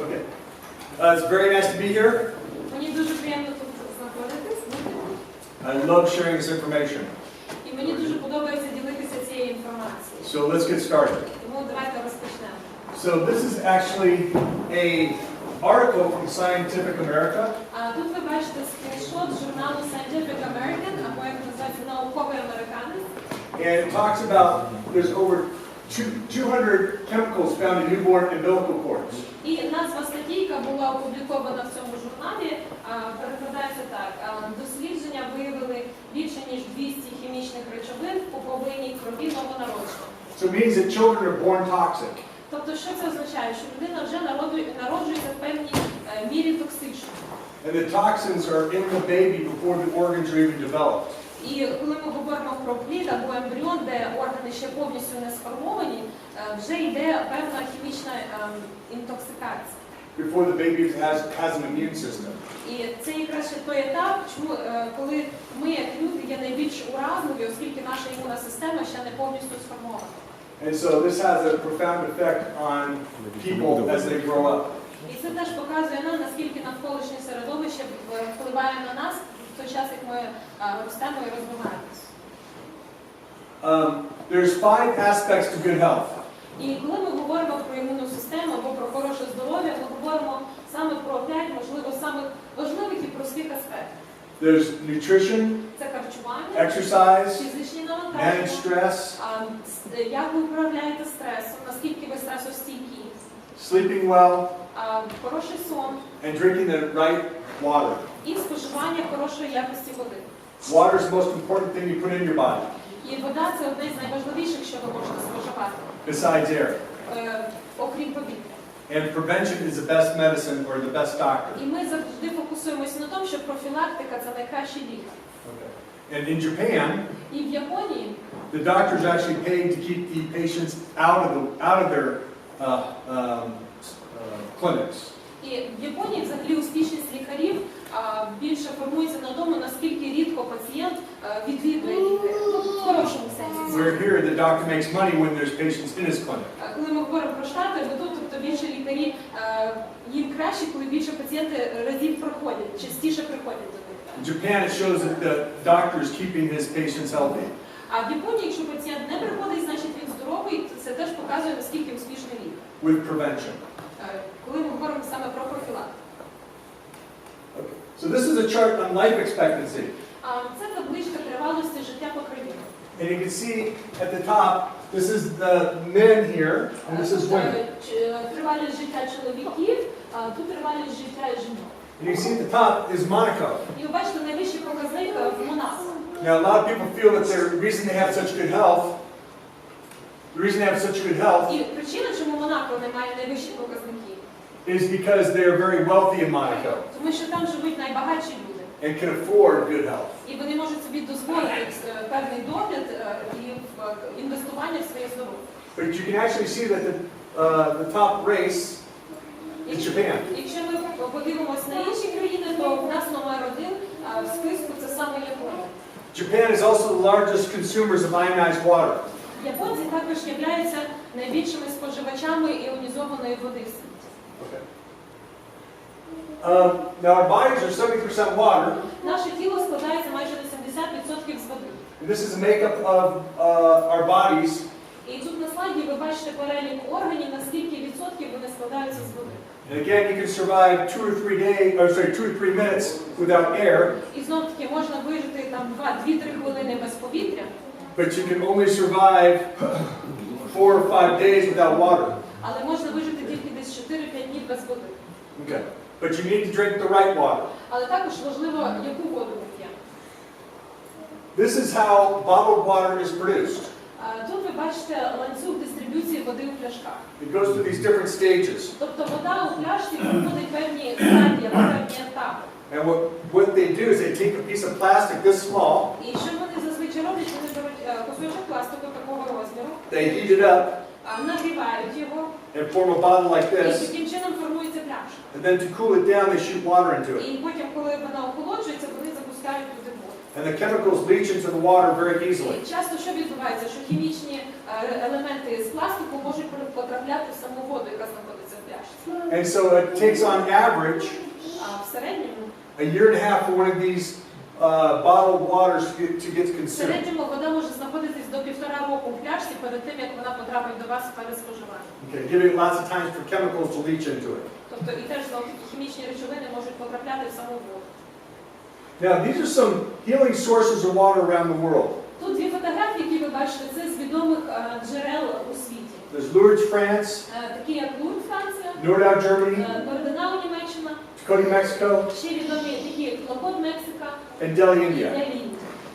Okay. It's very nice to be here. Мені дуже приємно тут знаходитись. I love sharing this information. І мені дуже подобається ділитися цією інформацією. So let's get started. Тому давайте розпочнемо. So this is actually an article from Scientific America. Тут ви бачите скріншот з журналу Scientific American, або як називається науковий американець. And it talks about there's over 200 chemicals found in newborn umbilical cords. І назва статті, яка була опублікована в цьому журналі, перекладається так. Дослідження виявили більше ніж 200 хімічних речовин в пуповинній крові новонароджених. So it means that children are born toxic. Тобто, що це означає? Що людина вже народжується в певній мірі токсично. And the toxins are in the baby before the organs are even developed. І коли ми говоримо про плід або ембріон, де органи ще повністю не сформовані, вже йде певна хімічна інтоксикація. Before the baby has an immune system. І це якраз ще той етап, коли ми, як люди, є найбільш уразливі, оскільки наша імунна система ще не повністю сформована. And so this has a profound effect on people as they grow up. І це теж показує нам, наскільки навколишнє середовище впливає на нас в той час, як ми ростемо і розвиваємося. There's 5 aspects to good health. І коли ми говоримо про імунну систему або про хороше здоров'я, ми говоримо саме про 5, можливо, самих важливих і простих аспектів. There's nutrition, Це харчування, exercise, фізичні manage навантаження, stress, як ви управляєте стресом, наскільки ви стресостійкі, sleeping well, хороший сон and drinking the right water. і споживання хорошої якості води. Water is the most important thing you put in your body, І вода – це одне з найважливіших, що ви можете споживати, besides air. окрім повітря. And prevention is the best medicine or the best doctor. І ми завжди фокусуємося на тому, що профілактика – це найкращий лікар. Okay. And in Japan, І в Японії the doctors are actually paid to keep the patients out of their clinics. І в Японії взагалі успішність лікарів більше формується на тому, наскільки рідко пацієнт відвідує лікаря. В хорошому сенсі. Where here the doctor makes money when there's patients in his clinic. Коли ми говоримо про Штати, тобто більше лікарі, їм краще, коли більше пацієнти разів приходять, частіше приходять до них. In Japan it shows that the doctor is keeping his patients healthy. А в Японії, якщо пацієнт не приходить, значить він здоровий, то це теж показує, наскільки успішний лікар. With prevention. Коли ми говоримо саме про профілактику. Okay. So this is a chart on life expectancy. Це табличка тривалості життя по країнах. And you can see at the top, this is the men here, and this is women. Тривалість життя чоловіків, тут тривалість життя жінок. And you see at the top is Monaco. І ви бачите найвищий показник в Монако. Now a lot of people feel that the reason they have such good health, І причина, чому Монако не має найвищих показників, is because they are very wealthy in Monaco тому що там живуть найбагатші люди. and can afford good health. І вони можуть собі дозволити певний догляд і інвестування в своє здоров'я. But you can actually see that the top race is Japan. Якщо ми подивимося на інші країни, то в нас номер 1 в списку це саме Японія. Japan is also the largest consumers of ionized water. Японці також являються найбільшими споживачами іонізованої води в світі. Okay. Now our bodies are 70% water. Наше тіло складається майже на 70% з води. And this is the makeup of our bodies. І тут на слайді ви бачите перелік органів, наскільки відсотків вони складаються з води. And again, you can survive 2 or 3 minutes without air. І знов таки можна вижити там 2-3 хвилини без повітря. But you can only survive 4 or 5 days without water. Але можна вижити тільки десь 4-5 днів без води. Okay. But you need to drink the right water. Але також важливо, яку воду ми п'ємо. This is how bottled water is produced. Тут ви бачите ланцюг дистриб'юції води у пляшках. It goes through these different stages. Тобто вода у пляшці проходить певні стадії, певні етапи. And what they do is they take a piece of plastic this small, І що вони зазвичай роблять, вони беруть кусочок пластику такого розміру, they heat it up, нагрівають його, and form a bottle like і this. таким чином формується пляшка. And then to cool it down, they shoot water into it. І потім, коли вона охолоджується, вони запускають туди воду. And the chemicals leach into the water very easily. І часто що відбувається, що хімічні елементи з пластику можуть потрапляти в саму воду, яка знаходиться в пляшці. пляшці. And so it takes on average А в середньому a year and a half for one of these bottled waters to get В consumed. середньому вода може знаходитись до 1,5 року в пляшці перед тим, як вона потрапить до вас перед споживанням. Okay, giving lots of times for chemicals to leach into it. Тобто і теж хімічні речовини можуть потрапляти в саму воду. Now, these are some healing sources of water around the world. Тут дві фотографії, які ви бачите, це з відомих джерел у світі. There's Lourdes, France, Такі як Лурд, Франція, Nordau, Germany, Норденау, Німеччина, Cody, Mexico, ще відомі такі як Локот, Мексика, and Delhi, India. Делі.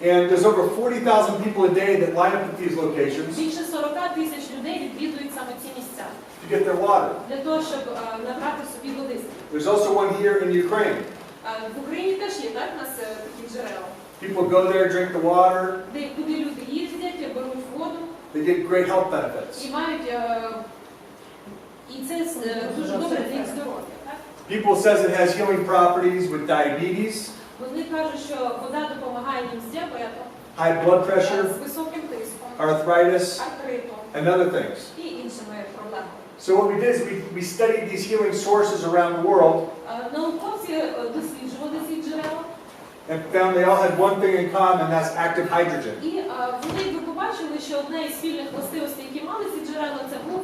And there's over 40,000 people a day that line up at these locations Більше 40 тисяч людей відвідують саме ці місця to get their water. для того, щоб набрати собі води. There's also one here in Ukraine. В Україні теж є, так, у нас такі джерела, People go there, drink the water, куди люди їздять, беруть воду they get great health benefits. і мають, і це дуже добре для їх здоров'я. Так? People says it has healing properties with diabetes, Вони кажуть, що вода допомагає їм з діабетом, high blood pressure, з високим тиском, arthritis, артритом and other things. і іншими проблемами. So what we did is we studied these healing sources around the world Науковці досліджували ці джерела, and found they all had one thing in common, that's active hydrogen. і вони ви побачили, що одне із спільних властивостей, які мали ці джерела, це був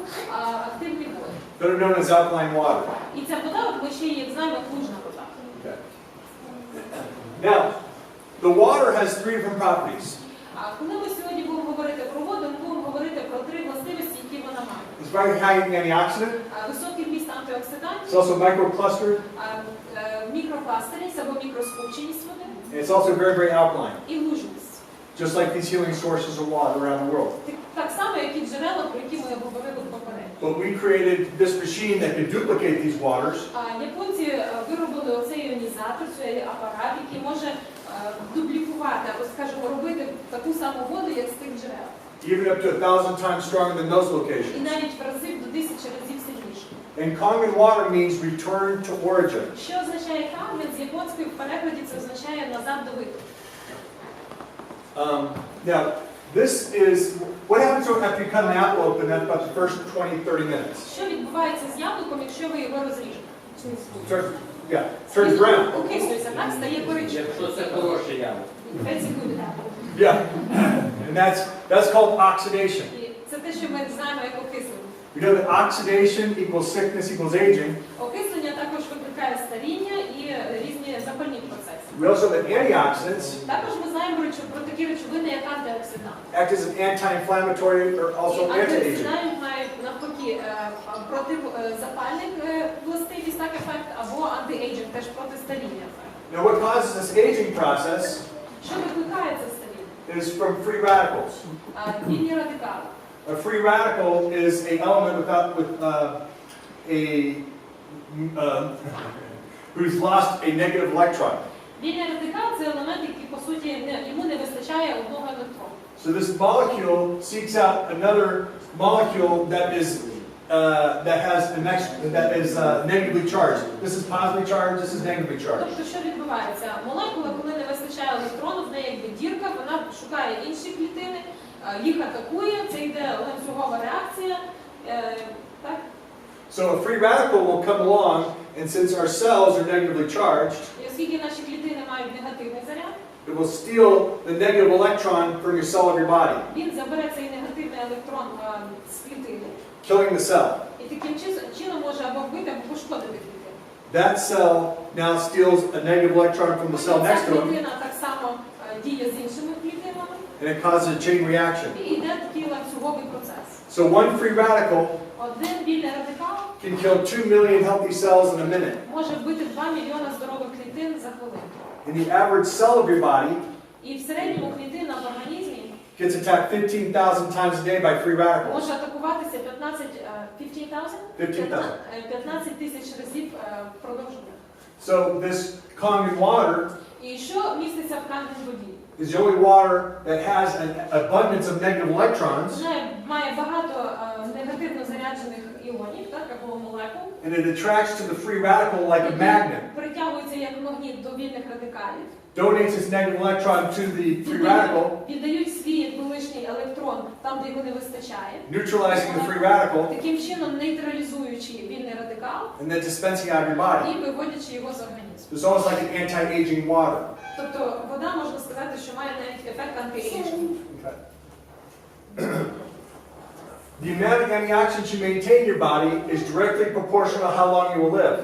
активний води. That are known as alkaline water. І ця вода, от ми ще її знаємо, як лужна вода. Okay. Now, the water has three different properties. Коли ми сьогодні будемо говорити про воду, ми будемо говорити про три властивості, які вона має. It's very high in antioxidant. Високий вміст It's антиоксидантів, also microclustered. мікрокластерність або мікроскупченість води And it's also very, very alkaline. і лужність. Just like these healing sources of water around the world. Так само, як і джерела, про які ми говорили попередньо. But we created this machine that could duplicate these waters. Японці виробили оцей іонізатор, цей апарат, який може дублікувати, або, скажімо, робити таку саму воду, як з тих джерел. Even up to 1,000 times stronger than those І locations. навіть в рази до 1000 разів сильніше. And Kangen Water means return to origin. Що означає канген? З японської в перекладі це означає назад до витоку. Now, this is what happens after you cut an apple open. That's about the first 20-30 minutes. Що відбувається з яблуком, якщо ви його розріжете? Turns brown. Окислюється, так? Стає коричневим. Якщо це хороше яблуко. That's a good apple. Yeah, and that's called oxidation. І це те, що ми знаємо як окислення. We know that oxidation equals sickness equals aging. Окислення також викликає старіння і різні запальні процеси. We also know that antioxidants Також ми знаємо про такі речовини, як антиоксиданти. act as an anti-inflammatory or also І anti-aging. антиоксиданти мають навпаки протизапальних властивість, так ефект, або антиейджинг, теж протистаріння ефект. Now, what causes this aging process Що викликає це старіння? is from free radicals. Вільні радикали. A free radical is an element who's lost a negative electron. Вільний радикал – це елемент, який, по суті, йому не вистачає одного електрона. So this molecule seeks out another molecule that is negatively charged. This is positively charged. This is negatively charged. Тобто, що відбувається? Молекула, коли не вистачає електрону, в неї якби дірка, вона шукає інші клітини, їх атакує, це йде ланцюгова реакція. Так? So a free radical will come along, and since our cells are negatively charged, І оскільки наші клітини мають негативний заряд, it will steal the negative electron from your cell of your body, він забере цей негативний електрон з клітини. killing the cell. І таким чином може або вбити, або пошкодити клітину. That cell now steals a negative electron from the cell next to Ця him, клітина так само діє з іншими клітинами, and it causes a chain reaction. і йде такий ланцюговий процес. So one free radical Один вільний радикал can kill 2 million healthy cells in a minute. може вбити 2 мільйони здорових клітин за хвилину. And the average cell of your body І в середньому клітина в організмі gets attacked 15,000 times a day by free radicals. може атакуватися 15 тисяч разів впродовж дня. So this Kangen water І що міститься в канген воді? is the only water that has an abundance of negative electrons, Вона має багато негативно заряджених іонів, так, або молекул. and it attracts to the free radical like a magnet. Притягується як магніт до вільних радикалів. Donates its negative electron to the free radical, Віддають свій якби лишній електрон там, де його не вистачає. neutralizing the free radical, Таким чином нейтралізуючи вільний радикал. мінерал and then dispensing out of your body. і виводячи його з організму. It's almost like an anti-aging water. Тобто вода, можна сказати, що має навіть ефект антиейджинг. The amount of antioxidants you maintain in your body is directly proportional to how long you will live.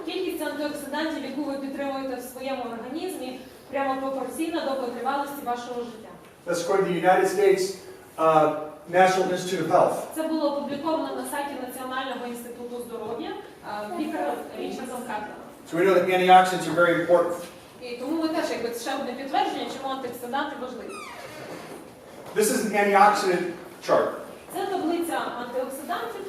Кількість антиоксидантів, яку ви підтримуєте в своєму організмі, прямо пропорційна до витривалості вашого життя. That's according to the United States National Institute of Health. Це було опубліковано на сайті Національного інституту здоров'я лікарем Річардом Картоном. So we know that antioxidants are very important. І тому ми теж, якби ще одне підтвердження, чому антиоксиданти важливі. This is an antioxidant chart. Це таблиця антиоксидантів.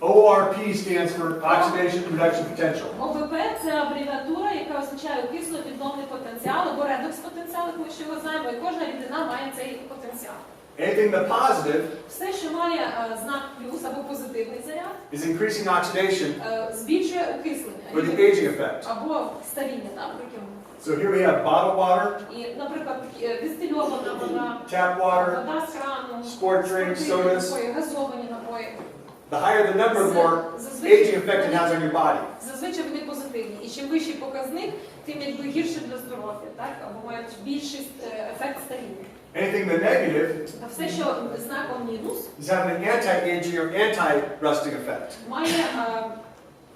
ORP stands for oxidation reduction potential. ОВП – це абревіатура, яка означає окисло-відновний потенціал або редокс-потенціал, як ми ще його знаємо, і кожна рідина має цей потенціал. Anything that positive Все, що має знак плюс або позитивний заряд, is increasing oxidation збільшує окислення or the aging effect. або старіння, так, прикинемо. So here we have bottled water, І, наприклад, дистильована вода, tap water, вода з крану, sport drinks, sodas. напої, газовані напої. The higher the number, the more aging effect it has on your body. Зазвичай вони позитивні. І чим вищий показник, тим якби гірше для здоров'я, так? Або мають більший ефект старіння. Anything that negative А все, що знаком мінус, is having an anti-aging or anti-rusting effect.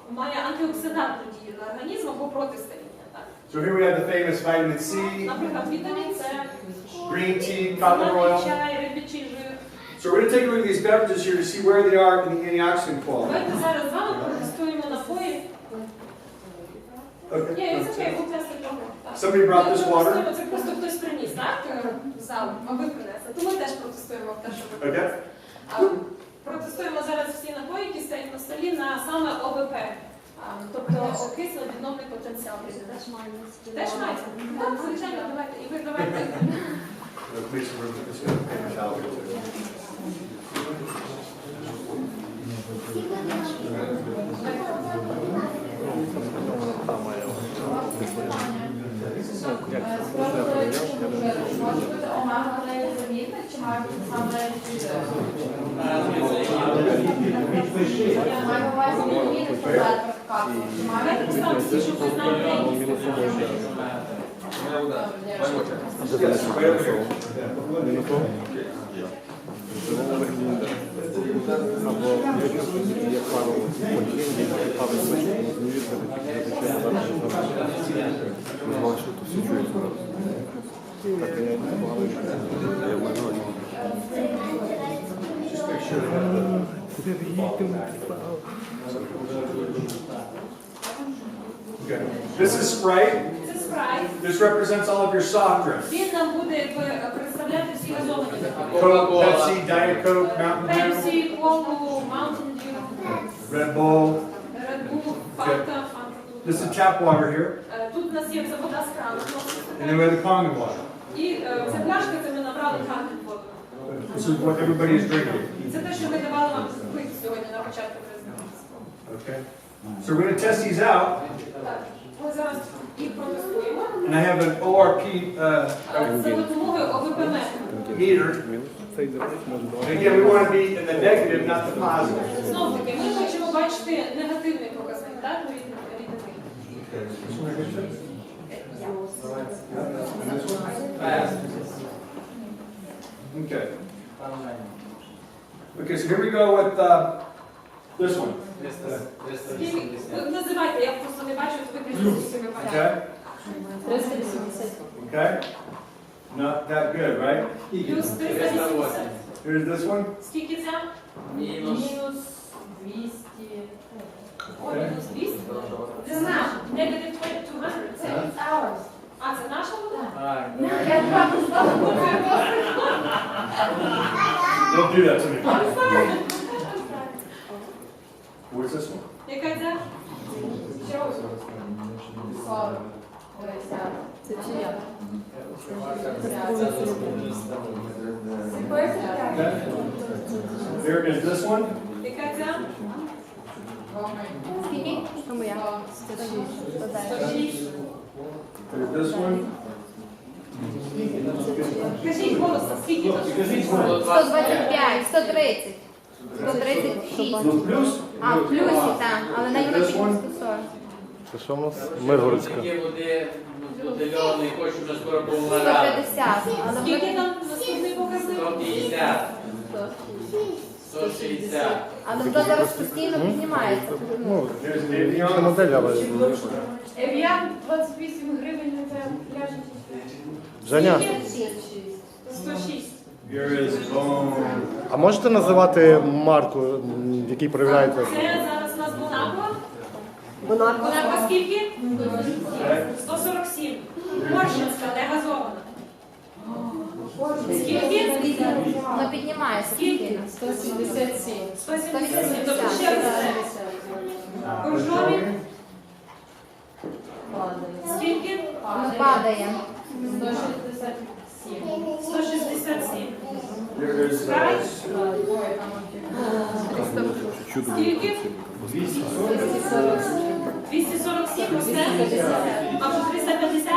має антиоксидантну дію на організм або проти старіння. So here we have the famous vitamin C, Наприклад, вітамін С, green tea, cotton oil. чай, рибячий жир. So we're going to take a look at these beverages here to see where they are in the antioxidant quality. Давайте зараз з вами протестуємо напої. Okay. Somebody brought this water. Це просто хтось приніс, так? В зал, а ви принесли. То ми теж протестуємо те, що ви Okay. принесли. Протестуємо зараз всі напої, які стоять на столі, на саме ОВП. Тобто окисло-відновний потенціал. Теж маєте? Так, звичайно, давайте. І ви давайте. This is Sprite. Це спрайт. This represents all of your soft drinks. Він нам буде представляти всі газовані напої. Coke, Pepsi, Diet Coke, Mountain Dew, Pepsi, Cola, Mountain Dew, Red Bull. Red Bull, Fanta. This is tap water here. Тут у нас є це вода з крану. And then we have the Kangen Water. І ця пляшка, це ми набрали Kangen Water. This is what everybody is drinking. Це те, що ми давали вам пити сьогодні на початку презентації. Okay. So we're going to test these out. Так, ми зараз їх протестуємо. And I have an ORP За допомогою ОВП meter. And again, we want to be in the negative, not the positive. Знову таки, ми хочемо бачити негативний показник, так, у рідини. Okay. Okay, so here we go with this one. Ви називайте, я просто не бачу, ви кажете, ви бачите. Okay? Okay? Not that good, right? Плюс 380. Here's this one. Скільки це? Мінус 200. О, мінус 200? Це наш. Negative 200. Це ours. А, це наша вода? Don't do that to me. I'm sorry. Where's this one? Яка це? Що? Це чия? There is this one. Яка це? Скільки? Моя. 106. There's this one. Кажіть голосом, скільки тут? 125, 130. 136. Ну, плюс. А, в плюсі, так, але this one? Це що в нас? Миргородська. Такі води бутильовані, хочу вже скоро помирати. 150. Скільки там наступний показник? 150. 160. А вода зараз постійно піднімається. Ну, There's the інша Evian. модель, але... Ев'ян 28 гривень це пляжі. Женя, 106. Here is bone. а можете називати марку, в якій перевіряєте? Це зараз у нас Бонаква. Бонаква скільки? 147. Моршинська, не газована. Скільки? Вона піднімається. Скільки? 177. 177. Тобто ще раз. Коржові? Скільки? Падає. 167. Here is Скільки? 247 росте? А вже 350?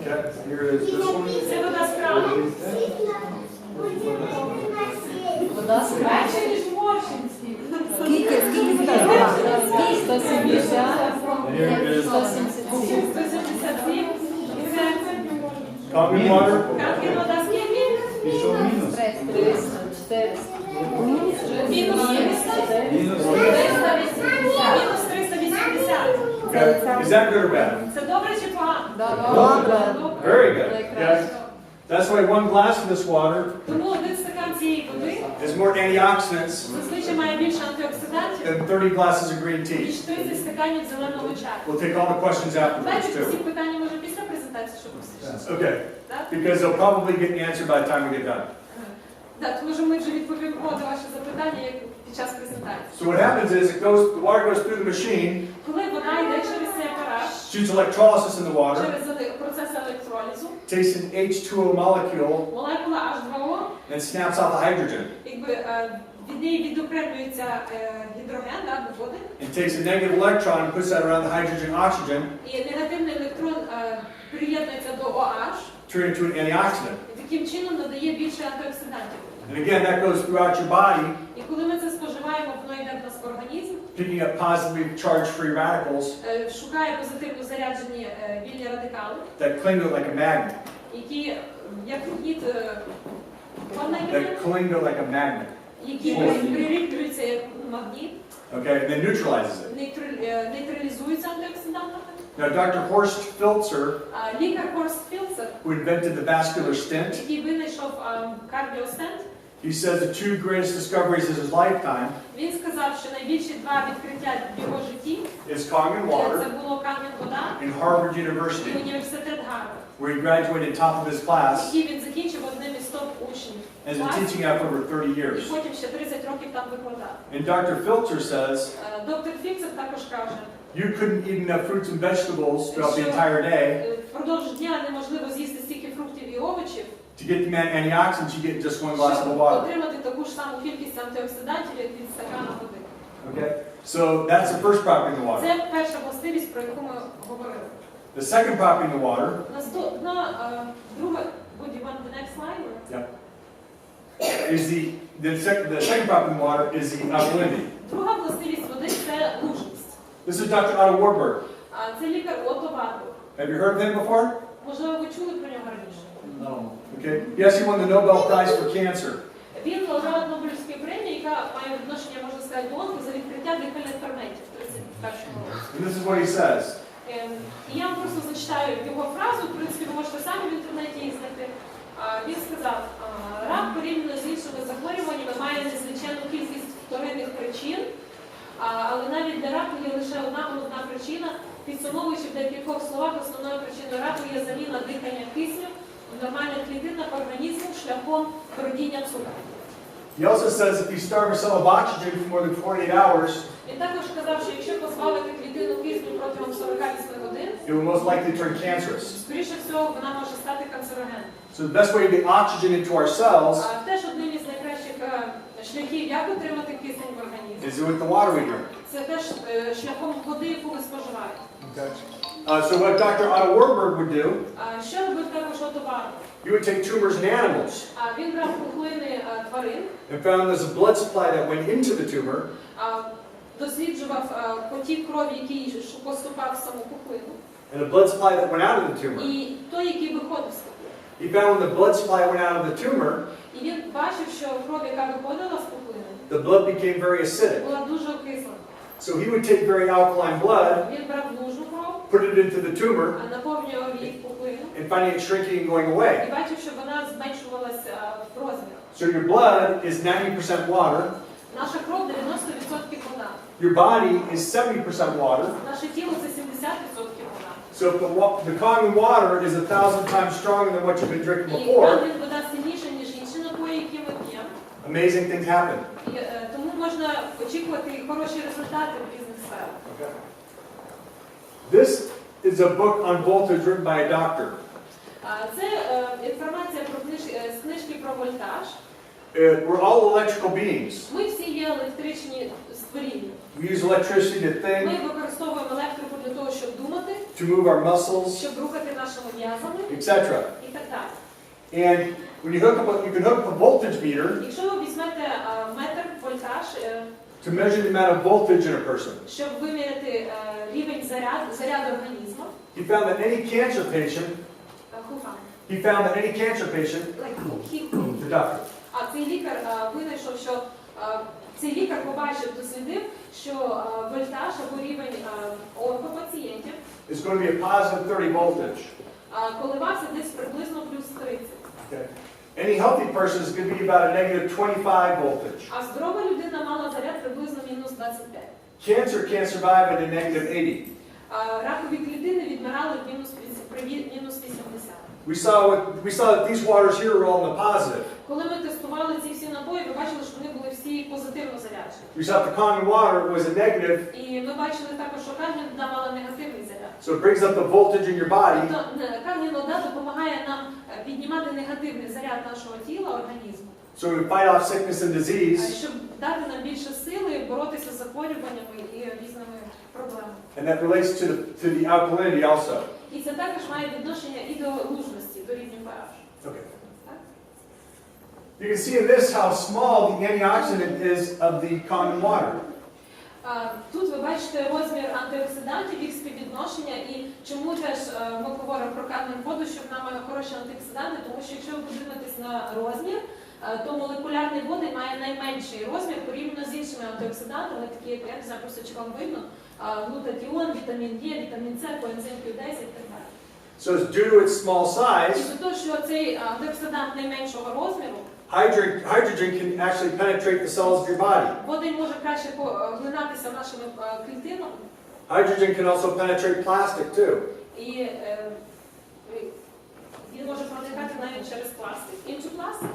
okay. Here is this one. Це вода з крану. Краще, ніж моршинські. Скільки вода? 170. And here is 177. Kangen Water. Канген вода скільки? І що мінус? 300. Мінус 70. Мінус. Мінус 380. Okay. Is that good or bad? Це добре чи погано? Добре. Very good. Yeah. That's why one glass of this water Тому один стакан цієї води is more antioxidants зазвичай має більше антиоксидантів, than 30 glasses of green tea. ніж 30 стаканів зеленого чаю. We'll take all the questions afterwards Бачите, всі too. питання може після презентації, щоб послухати. Okay. Так? Because they'll probably get answered by the time we get done. Так, тому що ми вже відповімо на ваші запитання як під час презентації. So what happens is the water goes through the machine, Коли вода йде через цей апарат, shoots electrolysis in the water, через процес електролізу, takes an H2O molecule, молекула H2O, and snaps off the hydrogen. якби від неї відокремлюється гідроген, або води, It takes a negative electron and puts that around the hydrogen oxygen, і негативний електрон приєднується до OH, turning into an antioxidant. і таким чином надає більше антиоксидантів. And again, that goes throughout your body, І коли ми це споживаємо, воно йде в нас в організм, picking up positively charged free radicals шукає позитивно заряджені вільні радикали, that cling to it like a magnet. які, як гід, That cling to it like a magnet. які приріплюються як магніт, Okay, and then neutralizes it. нейтралізуються антиоксидантами. Now, Dr. Horst Filzer, Лікар Хорст Філсер, who invented the vascular stent, який винайшов кардіостенд, he says the two greatest discoveries of his lifetime він сказав, що найбільші два відкриття в його житті is Kangen це Water було Канген вода and Harvard і University, університет Гарвард, where he graduated top of his class який він закінчив одним із топ учнів and has been класу, teaching out for over 30 і years. потім ще 30 років там викладав. And Dr. Filzer says Доктор Філсер також каже, you couldn't eat enough fruits and vegetables throughout the entire day впродовж дня неможливо з'їсти стільки фруктів і овочів, to get the antioxidants you get in just one glass of щоб water. отримати таку ж саму кількість антиоксидантів, як від стакана води. Okay, so that's the first property in the water. Це перша властивість, про яку ми говорили. The second property in the water, Наступна, друга, would you want the next slide? Or? is the second property in the water is the alkalinity. Друга властивість води – це лужність. This is Dr. Otto Warburg. Це лікар Отто Варбург. Have you heard of him before? Можливо, ви чули про нього раніше? No. Okay. He actually won the Nobel Prize for Cancer. Він лауреат Нобелівської премії, яка має відношення, можна сказати, до онко за відкриття дихальних ферментів в 31-му році. And this is what he says. І я вам просто зачитаю його фразу, в принципі, ви можете самі в інтернеті її знайти. Він сказав, рак порівняно з іншими захворюваннями має незліченну кількість вторинних причин, але навіть для раку є лише одна головна причина. Підсумовуючи в декількох словах, основною причиною раку є заміна дихання кисню в нормальних клітинах організму шляхом бродіння цукру. He also says if you starve a cell of oxygen for more than 48 hours, Він також сказав, що якщо позбавити клітину кисню протягом 48 годин, it will most likely turn cancerous. скоріше всього вона може стати канцерогенною. So the best way to get oxygen into our cells Теж одним із найкращих шляхів, як отримати кисень в організмі, is with the water we drink. це теж шляхом води, яку ми споживаємо. Okay. So what Dr. Otto Warburg would do, Що робив також Отто Варбург? he would take tumors in animals Він брав пухлини тварин, and found there's a blood supply that went into the tumor, досліджував потік крові, який поступав в саму пухлину, and a blood supply that went out of the tumor. і той, який виходив з пухлини. He found when the blood supply went out of the tumor, І він бачив, що кров, яка виходила з пухлини, the blood became very acidic. була дуже окислена. So he would take very alkaline blood, Він брав лужну кров, put it into the tumor, наповнював її в пухлину, and finding it shrinking and going away. і бачив, що вона зменшувалася в розмірах. So your blood is 90% water, Наша кров 90% вода. your body is 70% water. Наше тіло це 70% вода. So if the Kangen water is 1,000 times stronger than what you've been drinking І before, Канген вода сильніша, ніж інші напої, які ми п'ємо. amazing things happen. І тому можна очікувати хороші результати в різних сферах. Okay. This is a book on voltage written by a doctor. Це інформація з книжки про вольтаж. We're all electrical beings. Ми всі є електричні створіння. We use electricity to Ми think, використовуємо електрику для того, щоб думати, to move our muscles, щоб рухати нашими м'язами etc. і так далі. And when you can hook up a voltage meter Якщо ви візьмете метр вольтаж, to measure the amount of voltage in a person. щоб виміряти рівень заряду організму, He found that any cancer patient, the doctor, А цей лікар винайшов, що цей лікар побачив, дослідив, що вольтаж або рівень онкопацієнтів is going to be a positive 30 voltage. коливався десь приблизно плюс 30. Okay. Any healthy person is going to be about a negative 25 voltage. А здорова людина мала заряд приблизно мінус 25. Cancer can't survive at a negative 80. Ракові клітини відмирали в мінус 80. We saw that these waters here are all in the positive. Коли ми тестували ці всі напої, ви бачили, що вони були всі позитивно заряджені. We saw that the Kangen water was a negative, І ми бачили також, що Канген вода мала негативний заряд. so it brings up the voltage in your body, Тобто Канген вода допомагає нам піднімати негативний заряд нашого тіла, організму. so we can fight off sickness and disease, Щоб дати нам більше сили боротися з захворюваннями і різними проблемами. and that relates to the alkalinity also. І це також має відношення і до лужності, до рівня pH. Okay. You can see in this how small the antioxidant is of the Kangen water. Тут ви бачите розмір антиоксидантів, їх співвідношення, і чому теж ми говоримо про Канген воду, що вона має хороші антиоксиданти, тому що якщо ви подивитесь на розмір, то молекулярний водень має найменший розмір порівняно з іншими антиоксидантами, такі як, я не знаю, просто чи вам видно, глутатіон, вітамін Е, вітамін С, коензим Q10 і так далі. So it's due to its small І size, за те, що цей антиоксидант найменшого розміру, hydrogen can actually penetrate the cells of your body. водень може краще поглинатися нашими клітинами, Hydrogen can also penetrate plastic too. і він може проникати навіть через пластик. Into plastic?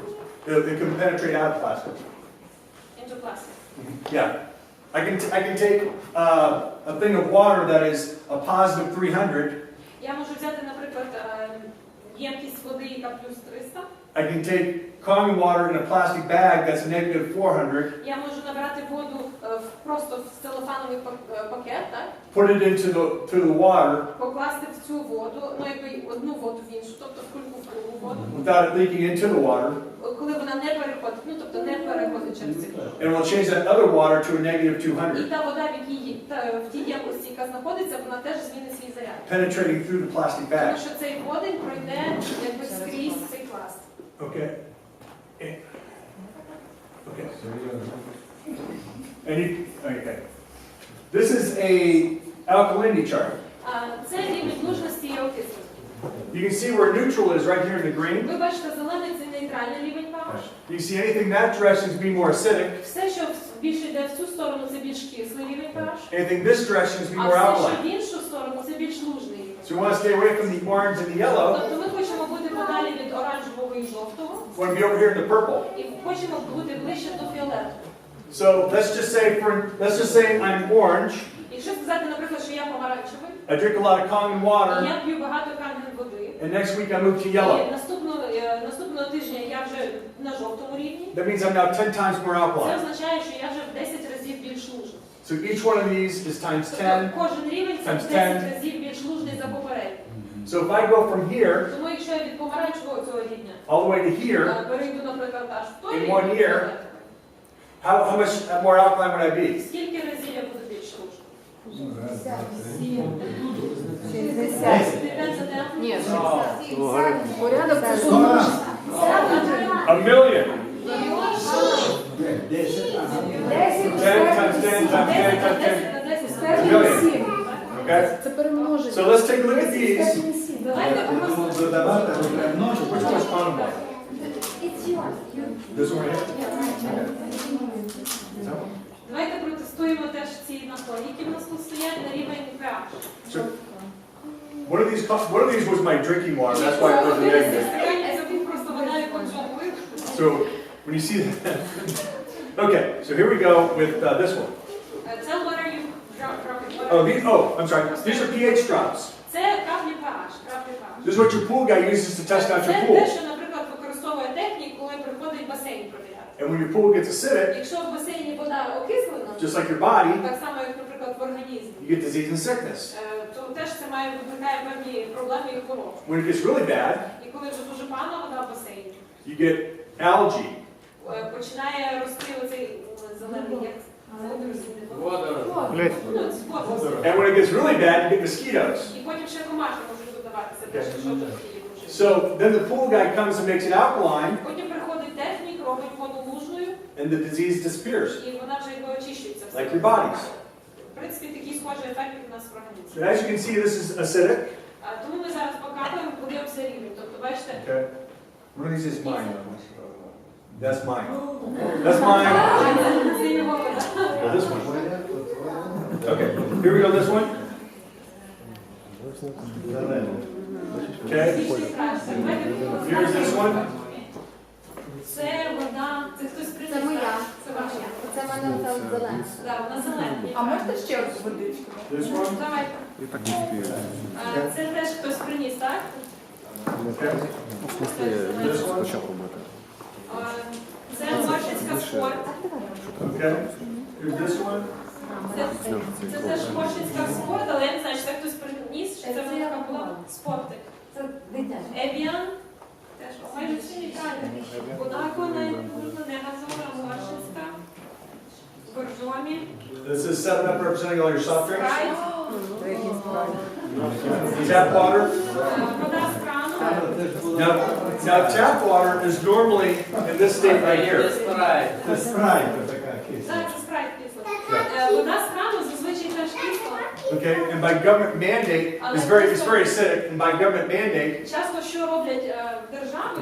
It can penetrate out of plastic. Into plastic. Yeah. I can take a thing of water that is a positive 300. Я можу взяти, наприклад, ємкість води, яка плюс 300. I can take Kangen water in a plastic bag that's a negative 400. Я можу набрати воду просто в целофановий пакет, так? Put it into the water Покласти в цю воду, ну якби одну воду в іншу, тобто в кульку в другу воду. without it leaking into the water. Коли вона не переходить, ну тобто не переходить через цю воду. And it will change that other water to a negative І 200, та вода, в тій ємкості, яка знаходиться, вона теж змінить свій заряд. penetrating through the plastic Тому bag. що цей водень пройде якби скрізь цей пласт. Okay. Okay. Okay. This is a alkalinity chart. Це рівень лужності і окислення. You can see where neutral is right here in the green. Ви бачите, зелений – це нейтральний рівень pH. You see anything in that direction is being more acidic. Все, що більше йде в цю сторону, це більш кислий рівень pH. Anything this direction is being more А все, що alkaline. в іншу сторону, це більш лужний рівень. So we want to stay away from the orange and the yellow. Тобто ми хочемо бути подалі від оранжевого і жовтого, We want to be over here in the purple. і хочемо бути ближче до фіолетового. So let's just say I'm orange. Якщо сказати, наприклад, що я помаранчевий, I drink a lot of Kangen і water, я п'ю багато Канген води, and next week I move to і yellow. наступного тижня я вже на жовтому рівні, That means I'm now 10 times more це alkaline. означає, що я вже в 10 разів більш лужна. So So each one of these is times 10. Кожен рівень це в Times 10 разів більш лужний за попередній. So if I go from here Тому якщо я від помаранчевого цього рівня all the way to here, перейду, наприклад, аж в той In рівень, one year, how much more alkaline would I be? скільки разів я буду більш лужний? 60. Ні, порядок це ж A million. 10 10 times 10 times 10 times 10. A million. Okay? Це перемноження. So let's take a look at these. Давайте просто Which one's quantum one? This one right here? Давайте протестуємо теж ці напої, які в нас тут стоять на рівень pH. So, one of these was my drinking water. That's why it was a negative. Це просто вода, яку Джон пив. So when you see that, okay. So here we go with this one. Tell what are you dropping? I'm sorry. These are pH drops. Це краплі pH, краплі pH. This is what your pool guy uses to test out your Це pool. те, що, наприклад, використовує технік, коли приходить басейн провіряти. And when your pool gets acidic, Якщо в басейні вода окислена, just like your body, так само, як, наприклад, в організмі, you get disease and sickness. то теж це викликає певні проблеми і хвороби. When it gets really bad, І коли вже дуже погана вода в басейні, you get algae. починає рости оцей зелений, як Вода. And when it gets really bad, you get mosquitoes. і потім ще комахи можуть додаватися, теж, що тут є. So then the pool guy comes and makes it alkaline, Потім приходить технік, робить воду лужною, and the disease disappears, і вона вже якби очищується. like your bodies. В принципі, такий схожий ефект як у нас в організмі. And as you can see, this is acidic. Тому ми зараз покапаємо, подивимося рівень. Тобто, бачите, Okay. One of these is mine. That's mine. That's mine. це його вода. Well, this one. Okay. Here we go. This one. Okay. Фізичний краще. Давайте Here's this one. Це вода, це хтось приніс. Це моя. Це ваша. Це в мене ота зелена. Так, вона зелена. А можете ще водичку? This one. Давайте. Це теж хтось приніс, так? Okay. This one. Це моршинська спорт. Okay. Here's this one. Це теж моршинська спорт, але я не знаю, чи це хтось приніс, чи це вона така була спорти. Це дитяче. Евіан. Теж майже всі літали. Вода не газована, моршинська. Боржомі. This is 7-Up representing all your soft drinks. Спрайт. Tap water. Вода з крану. Now tap water is normally in this state right here. Так, це спрайт кисло. Вода з крану зазвичай теж кисла. Okay, and by government mandate, it's very acidic, and by government mandate, Часто що роблять держави,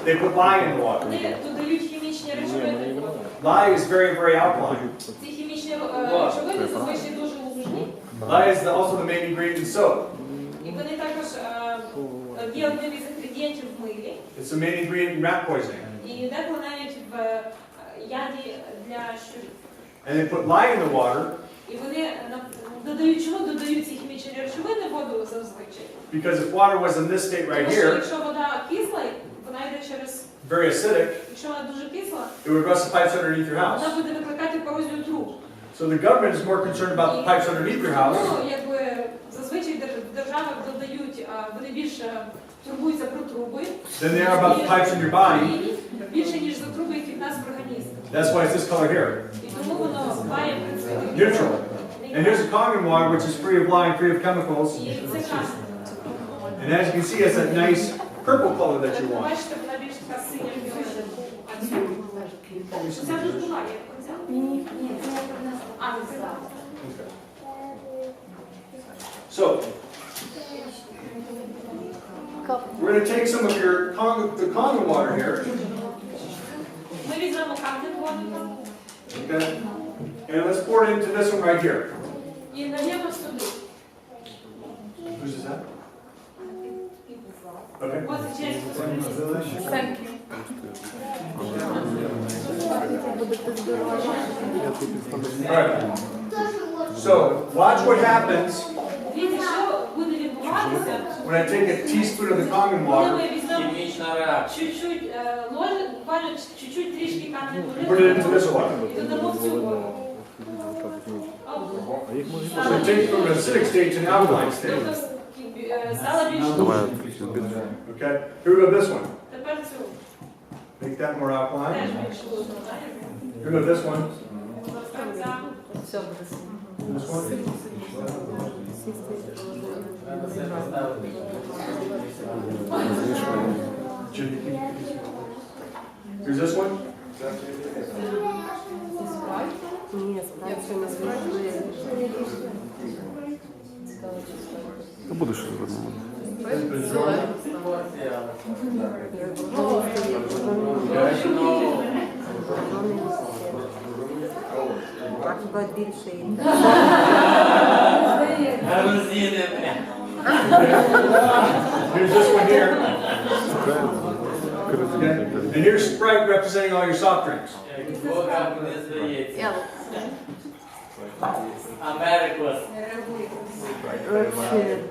they put lye in the water. вони додають хімічні речовини в воду. Lye is very alkaline. Ці хімічні речовини зазвичай дуже лужні. Lye is also the main ingredient in soap. І вони також є одним із інгредієнтів в милі. It's the main ingredient in rat poisoning. І деколи навіть в яді для щурів. And they put lye in the water І вони додають, чому додають ці хімічні речовини в воду зазвичай? because if water was in this state right Тому що here, якщо вода кисла, вона йде через, very acidic, якщо вона дуже кисла, it would rust the pipes underneath your house. вона буде викликати корозію труб. So the government is more concerned about the pipes underneath your house Ну, якби зазвичай держави додають, вони більше турбуються про труби. than they are about the pipes in your body. Більше, ніж за труби, які в нас в організмі. That's why it's this color here. І тому воно має, в принципі, Neutral. And here's a Kangen water, which is free of lye and free of chemicals. І це краще. And as you can see, it's that nice purple color that you want. Бачите, вона більш така синя біла. Це вже була, як взяла? Ні, це я принесла. А, не взяла. So, we're going to take some of your the Kangen water here, Ми візьмемо Kangen Water okay? And let's pour it into this one right here. і нальємо сюди. Whose is that? Okay. Ось честь. Thank you. All right. So, watch what happens Дивіться, що буде відбуватися, when I take a teaspoon of the Kangen коли water, ми візьмемо Хімічна реакція. чуть-чуть буквально чуть-чуть трішки Kangen put it into води this water. і додамо в цю воду. So it takes from an acidic stage to an alkaline stage. Тобто стала більш Okay? Here we go this one. Тепер цю. Make that more Теж alkaline. більш лужну, так? Here we go this one. Ця. This one. Here's this one. Та буде щось видно. Так більше і Грузини. Here's this one here. Okay. And here's Sprite representing all your soft drinks. Бога не здається. Америкос.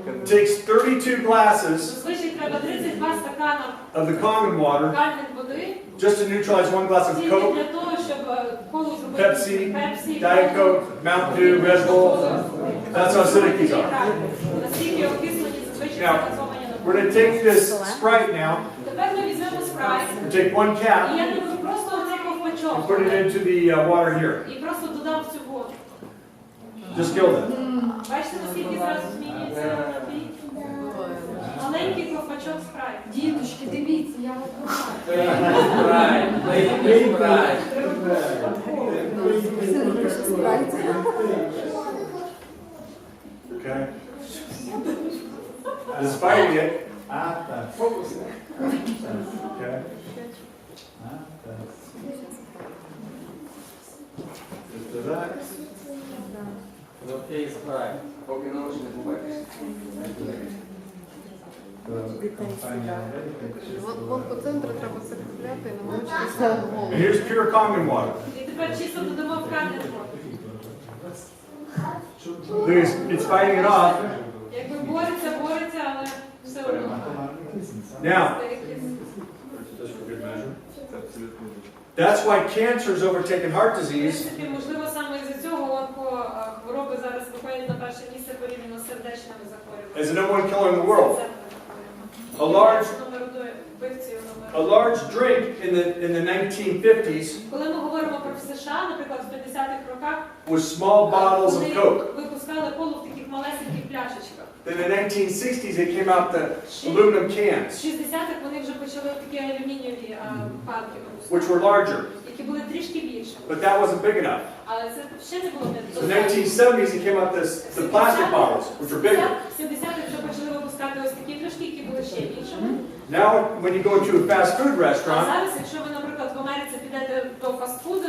It takes 32 glasses Зазвичай треба 32 стакана of the Kangen Water Канген води, just to neutralize 1 glass of тільки Coke, для того, щоб колу зробити Pepsi, Diet Coke, Mountain Dew, Red Bull. That's how acidic these are. Наскільки окислені зазвичай Now, газовані we're напої. going to take this Sprite now, Тепер ми візьмемо спрайт, and take one і cap, я не буду просто оцей and ковпачок put it into the water here. і просто додам в цю воду. Just gild it. Бачите, наскільки зараз змінюється напій? Маленький ковпачок спрайт. Діточки, дивіться, я от Okay. Despite it. Okay. Just do that. Окей, спрайт. Вон по центру треба закріпляти і намочитися в голову. And here's pure Kangen water. І тепер чисто додамо в Канген воду. It's fighting it off. Якби бореться, але все одно. Now, that's why cancer has overtaken heart В disease, принципі, можливо, саме із-за цього онкохвороби зараз виходять на перше місце порівняно з сердечними захворюваннями. as the number one killer in the world. A large, a large drink in the 1950s Коли ми говоримо про США, наприклад, в 50-х роках, was small bottles of вони Coke. випускали колу в таких малесеньких пляшечках. Then in the 1960s, they came out the aluminum З cans, 60-х вони вже почали такі алюмінієві банки випускати, which were larger, які були трішки більше. but that wasn't big enough. Але це ще не було So in the 1970s, they came out the plastic bottles, which were bigger. В 70-х вже почали випускати ось такі пляшки, які були ще більшими. Now, when you go to a fast food А restaurant, зараз, якщо ви, наприклад, в Америці підете до фастфуд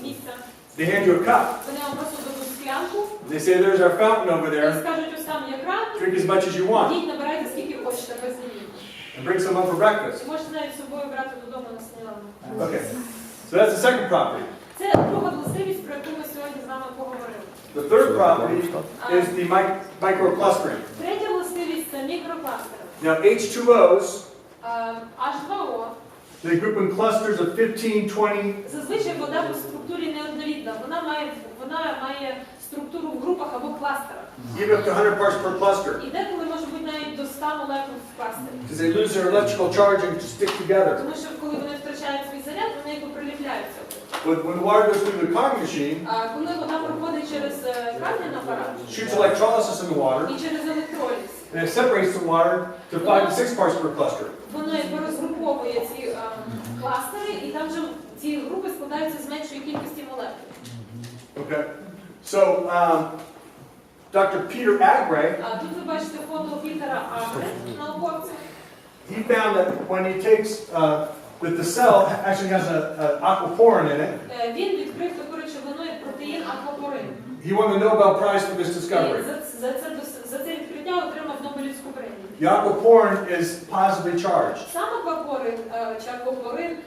місця, they hand you a cup. вони вам просто дадуть склянку, They say, there's our fountain over і there. скажуть, ось там є кран, Drink as much as you want. йдіть, набирайте скільки хочете, без ліміту. And bring some home for breakfast. І можете навіть з собою брати додому на сніданок. Okay. So that's the second property. Це друга властивість, про яку ми сьогодні з вами поговорили. The third property is the microclustering. Третя властивість – це мікрокластери. Now, H2Os, H2O. they group in clusters of 15, 20, Зазвичай вода по структурі неоднорідна. Вона має структуру в групах або кластерах. even up to 100 parts per cluster. І деколи може бути навіть до 100 молекул в кластері. Because they lose their electrical charge and just stick together. Тому що коли вони втрачають свій заряд, вони якби приліпляються. But when the water goes through the Kangen machine, А коли вода проходить через Канген апарат shoots electrolysis in the water, і через електроліз, and it separates the water to 5 to 6 parts per cluster. воно якби розгруповує ці кластери, і там вже ці групи складаються з меншої кількості молекул. Okay. So, Dr. Peter Agray, Тут ви бачите фото Пітера Агре, науковця. he found that when he takes, that the cell actually has an aquaporin in it. Він відкрив таку речовину, як протеїн аквапорин. He won the Nobel Prize for this І discovery. за це відкриття отримав Нобелівську премію. The aquaporin is positively charged. Сам аквапорин чи аквапорин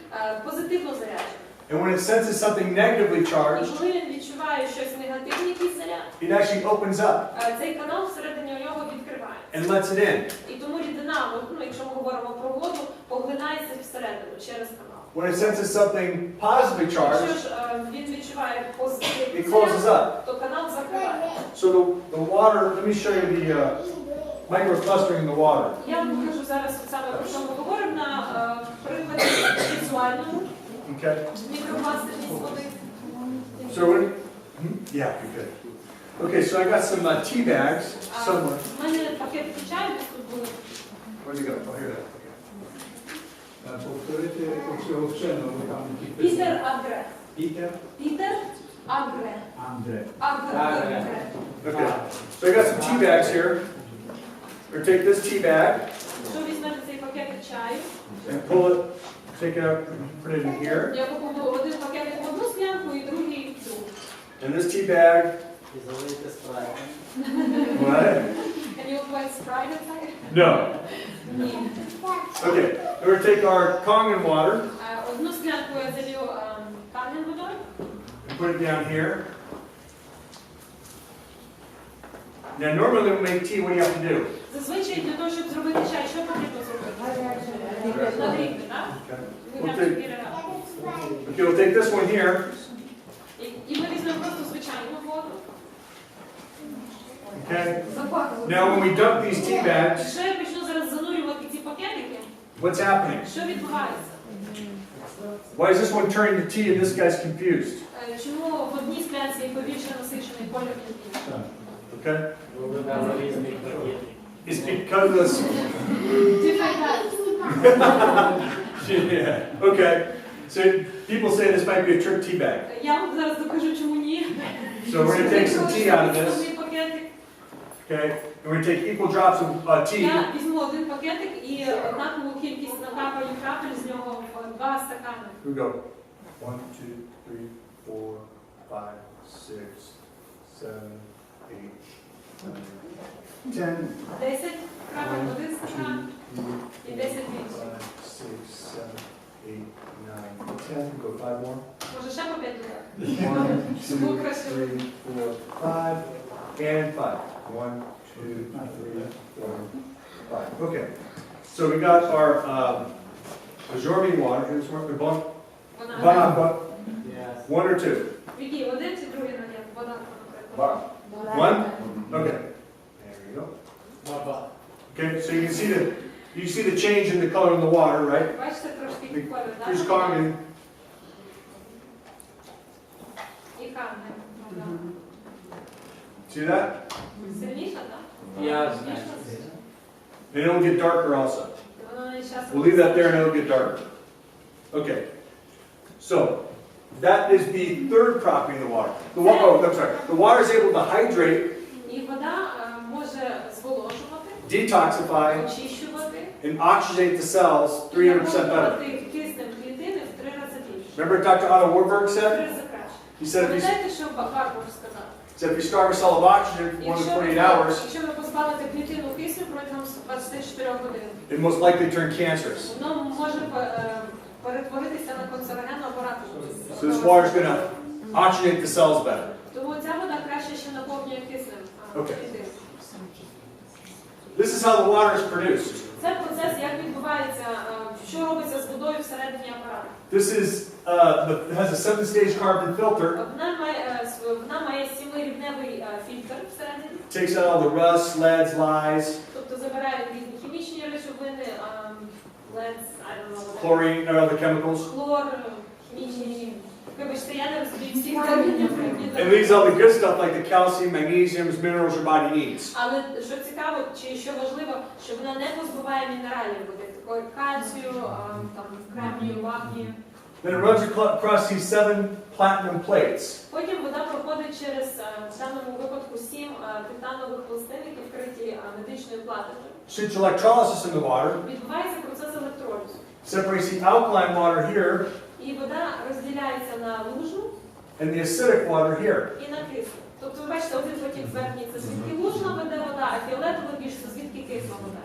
позитивно заряджений. And when it senses something negatively І charged, коли він відчуває щось негативне, якийсь заряд, it actually opens up цей канал всередині у нього відкриває. and lets it in. І тому рідина, якщо ми говоримо про воду, поглинається всередину через канал. When it senses something positively Якщо charged, ж він відчуває позитивний it closes заряд, up. то канал закриває. So the water, let me show you the microclustering in the water. Я вам покажу зараз саме про що ми говоримо на прикладі візуальному. Okay. Мікропластичність води. So when, yeah, you're good. Okay, so I got some tea bags somewhere. У мене пакетики чаю десь тут були. Where'd you go? Oh, here it is. Повторити цього вченого там Пітер Агре. Пітер Пітер Агре. Андре. Агре. Okay, so I got some tea bags here. We're gonna take this tea bag Якщо візьмете цей пакетик чаю, and pull it, take it out, put it in here. я покладу один пакетик в одну склянку і другий в другу. And this tea bag, І залийте спрайтом. what? And you put Sprite inside? No. Ні. Okay, we're gonna take our Kangen Water Одну склянку я залью Kangen водою. and put it down here. Now normally when we make tea, what do you have to do? Зазвичай для того, щоб зробити чай, що потрібно зробити? Нагріти, так? We'll take, okay, we'll take this one here. І ми візьмемо просто звичайну воду. Okay. Now when we dump these tea bags, Якщо я почну зараз занурювати ці пакетики, what's happening? що відбувається? Why is this one turning to tea and this guy's confused? Чому в одній склянці побільше насичений колір? Okay. Бо ви дали різні пакети. It's because of this. Yeah. Okay. So people say this might be a trick tea bag. Я вам зараз докажу, чому ні. So we're going to take some tea out of this. Один пакетик. Okay. And we're going to take equal drops of tea. Я візьму один пакетик і однакову кількість накапаю крапель з нього в 2 стакани. We go 1, 2, 3, 4, 5, 6, 7, 8, 9, 10. 10 крапель, один стакан і 10 більше. 5, 6, 7, 8, 9, 10. Go 5 more. Може ще по 5 додати? 1, Щоб 2, було 3, красиво. 4, 5, and 5. 1, 2, 3, 4, 5. Okay. So we got our absorbing water. Here's one. Вона. Yes. 1 or 2. Який? Один чи другий наняв? Вода, наприклад. 1. Okay. There you go. Баба. Okay. So you see the change in the color in the water, right? Бачите, трошки колір, так? Here's Kangen. І Канген. See that? Сильніша, так? Я знаю. And it'll get darker also. Вона не часом. We'll leave that there and it'll get darker. Okay. So that is the third property of the water. I'm sorry. The water is able to hydrate, І вода може зволожувати, detoxify, очищувати, and oxygenate the cells 300% better. наповнювати киснем клітини в 3 рази більше. Remember what Dr. Otto Warburg В 3 said? рази краще. He said Пам'ятаєте, що Барбур сказав? if you starve a cell of oxygen for more than 48 hours, Якщо ви позбавите клітину кисню протягом 24 годин, it most likely turn cancerous. воно може перетворитися на канцерогенну апарату. So this water is going to oxygenate the cells better. Тому ця вода краще ще наповнює киснем Окей. клітин. This is how the water is produced. Це процес, як відбувається, що робиться з водою всередині апарату. This is has a 7-stage carbon filter. Вона має 7-рівневий фільтр всередині. Takes out all the rust, leads, lies, Тобто забирає різні хімічні речовини, leads, I don't know, chlorine, and other chemicals, хлор, хімічні. Вибачте, я не розумію всіх термінів. and leaves all the good stuff like the calcium, magnesiums, minerals your body needs. Але що цікаво, чи що важливо, що вона не позбуває мінералів води, такої кальцію, там, кремнію, магнію. Then it runs across these 7 platinum plates. Потім вода проходить через, в даному випадку, 7 титанових пластин, які вкриті медичною платиною. Shoots electrolysis in the water, Відбувається процес електролізу. separates the alkaline water here І вода розділяється на лужну and the acidic water here. і на кислу. Тобто ви бачите, один потік зверхній – це звідки лужна веде вода, а фіолетовий більш – це звідки кисла вода.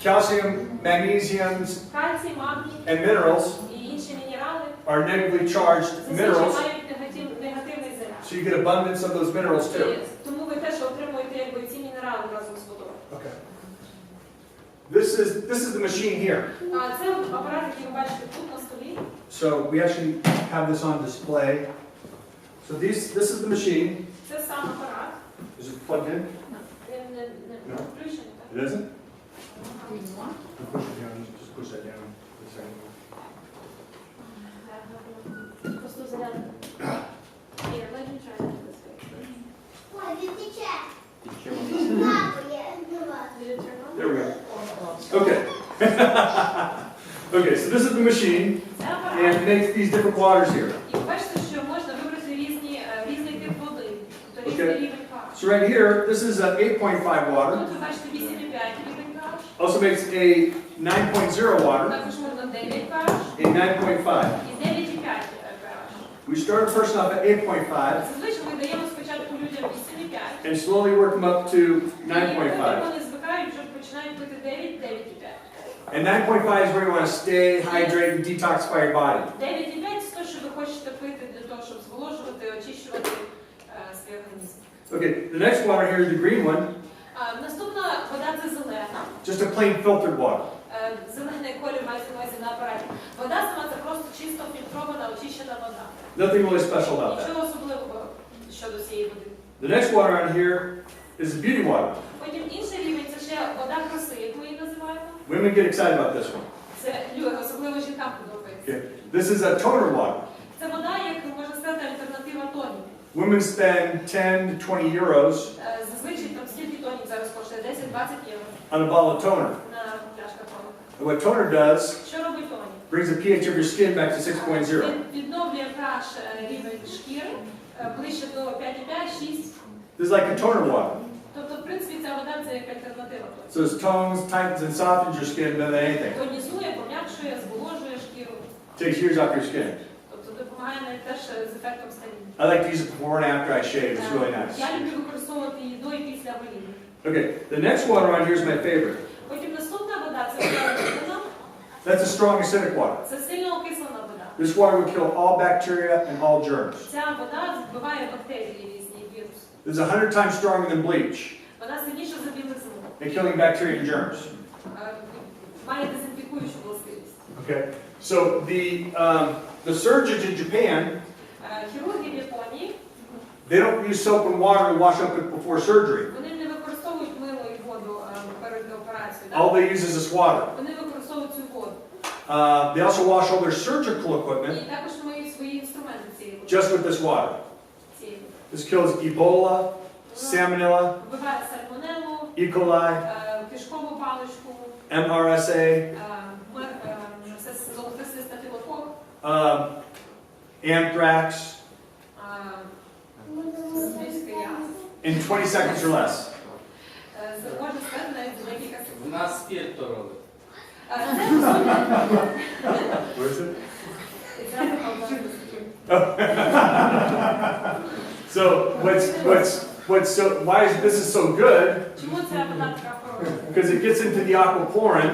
Calcium, magnesiums, Кальцій, магній and minerals і інші мінерали are negatively charged зазвичай minerals, мають негативний заряд. so you get abundance of those minerals too. Тому ви теж отримуєте якби ці мінерали разом з водою. Okay. This is the machine here. Це апарат, який ви бачите тут на столі. So we actually have this on display. So this is the machine. Це сам апарат. There's plugged in? Він не No. включений, It так? isn't? Push it down, just push that down. a second. Просто зарядка. Here, let me try that this way. Ой, він тече. Тече Маму, я відбиваю. Did it turn on? There we go. Okay. Okay, so this is the machine, Це and апарат. it makes these different waters here. І ви бачите, що можна вибрати різний тип води, тобто різний Okay. рівень pH. So right here, this is a 8.5 water. Тут ви бачите 8,5 рівень pH. Also makes a 9.0 water, Також можна 9 pH a 9.5. і 9,5 pH. We start a person off at 8.5 Зазвичай ми даємо спочатку людям 8,5. and slowly work them up to І потім 9.5. вони звикають, вже починають пити 9, 9,5. And 9.5 is where you want to stay, hydrate, and detoxify your body. 9,5 – це те, що ви хочете пити для того, щоб зволожувати, очищувати свій організм. Okay, the next water here is the green one, Наступна вода – це зелена. just a plain filtered water. Зелений колір мається на увазі на апараті. Вода сама – це просто чисто фільтрована, очищена вода. Nothing really special about that. Нічого особливого щодо цієї води. The next water on here is the beauty water. Потім інший рівень – це ще вода краси, як ми її називаємо. Women get excited about this one. Це люди, особливо жінкам подобається. Okay. This is a toner water. Це вода, як можна сказати, альтернатива тонів. Women spend 10 to 20 euros Зазвичай там скільки тонів зараз коштує? 10-20 євро on a bottle of toner. на пляшка тону. And what toner does, Що робить тонік? brings the pH of your skin back to 6.0. Він відновлює pH рівень шкіри ближче до 5,5-6. This is like a toner water. Тобто, в принципі, ця вода – це як альтернатива. So it tones, tightens, and softens your skin better than anything. Тонізує, пом'якшує, зволожує шкіру. Takes years off your skin. Тобто допомагає навіть теж з ефектом старіння. I like to use it before and after I shave. It's really nice. Я люблю використовувати її до і після гоління. Okay, the next water on here is my favorite. Потім наступна вода – це вода лужна. That's a strong acidic water. Це сильно окислена вода. This water will kill all bacteria and all germs. Ця вода вбиває бактерії різні, віруси. It's 100 times stronger than bleach Вона сильніша за білизну. at killing bacteria and germs. Має дезінфікуючу властивість. Okay, so the surgeons in Japan, Хірурги в Японії, they don't use soap and water to wash up before surgery. вони не використовують мило і воду перед операцією. All they use is this water. Вони використовують цю воду. They also wash all their surgical І equipment також миють свої інструменти цієї води. just with this water. Цієї води. This kills Ebola, Salmonella, Вбиває сальмонелу, E. coli, кишкову паличку, MRSA, золотистий стафілокок, anthrax свійський яз. in 20 seconds or less. Можна сказати навіть за декілька секунд. В нас спірт то робить. Це по суті. What is it? Зразу обладнання. So why is this is so good? Чому ця вода така хороша? Because it gets into the aquaporin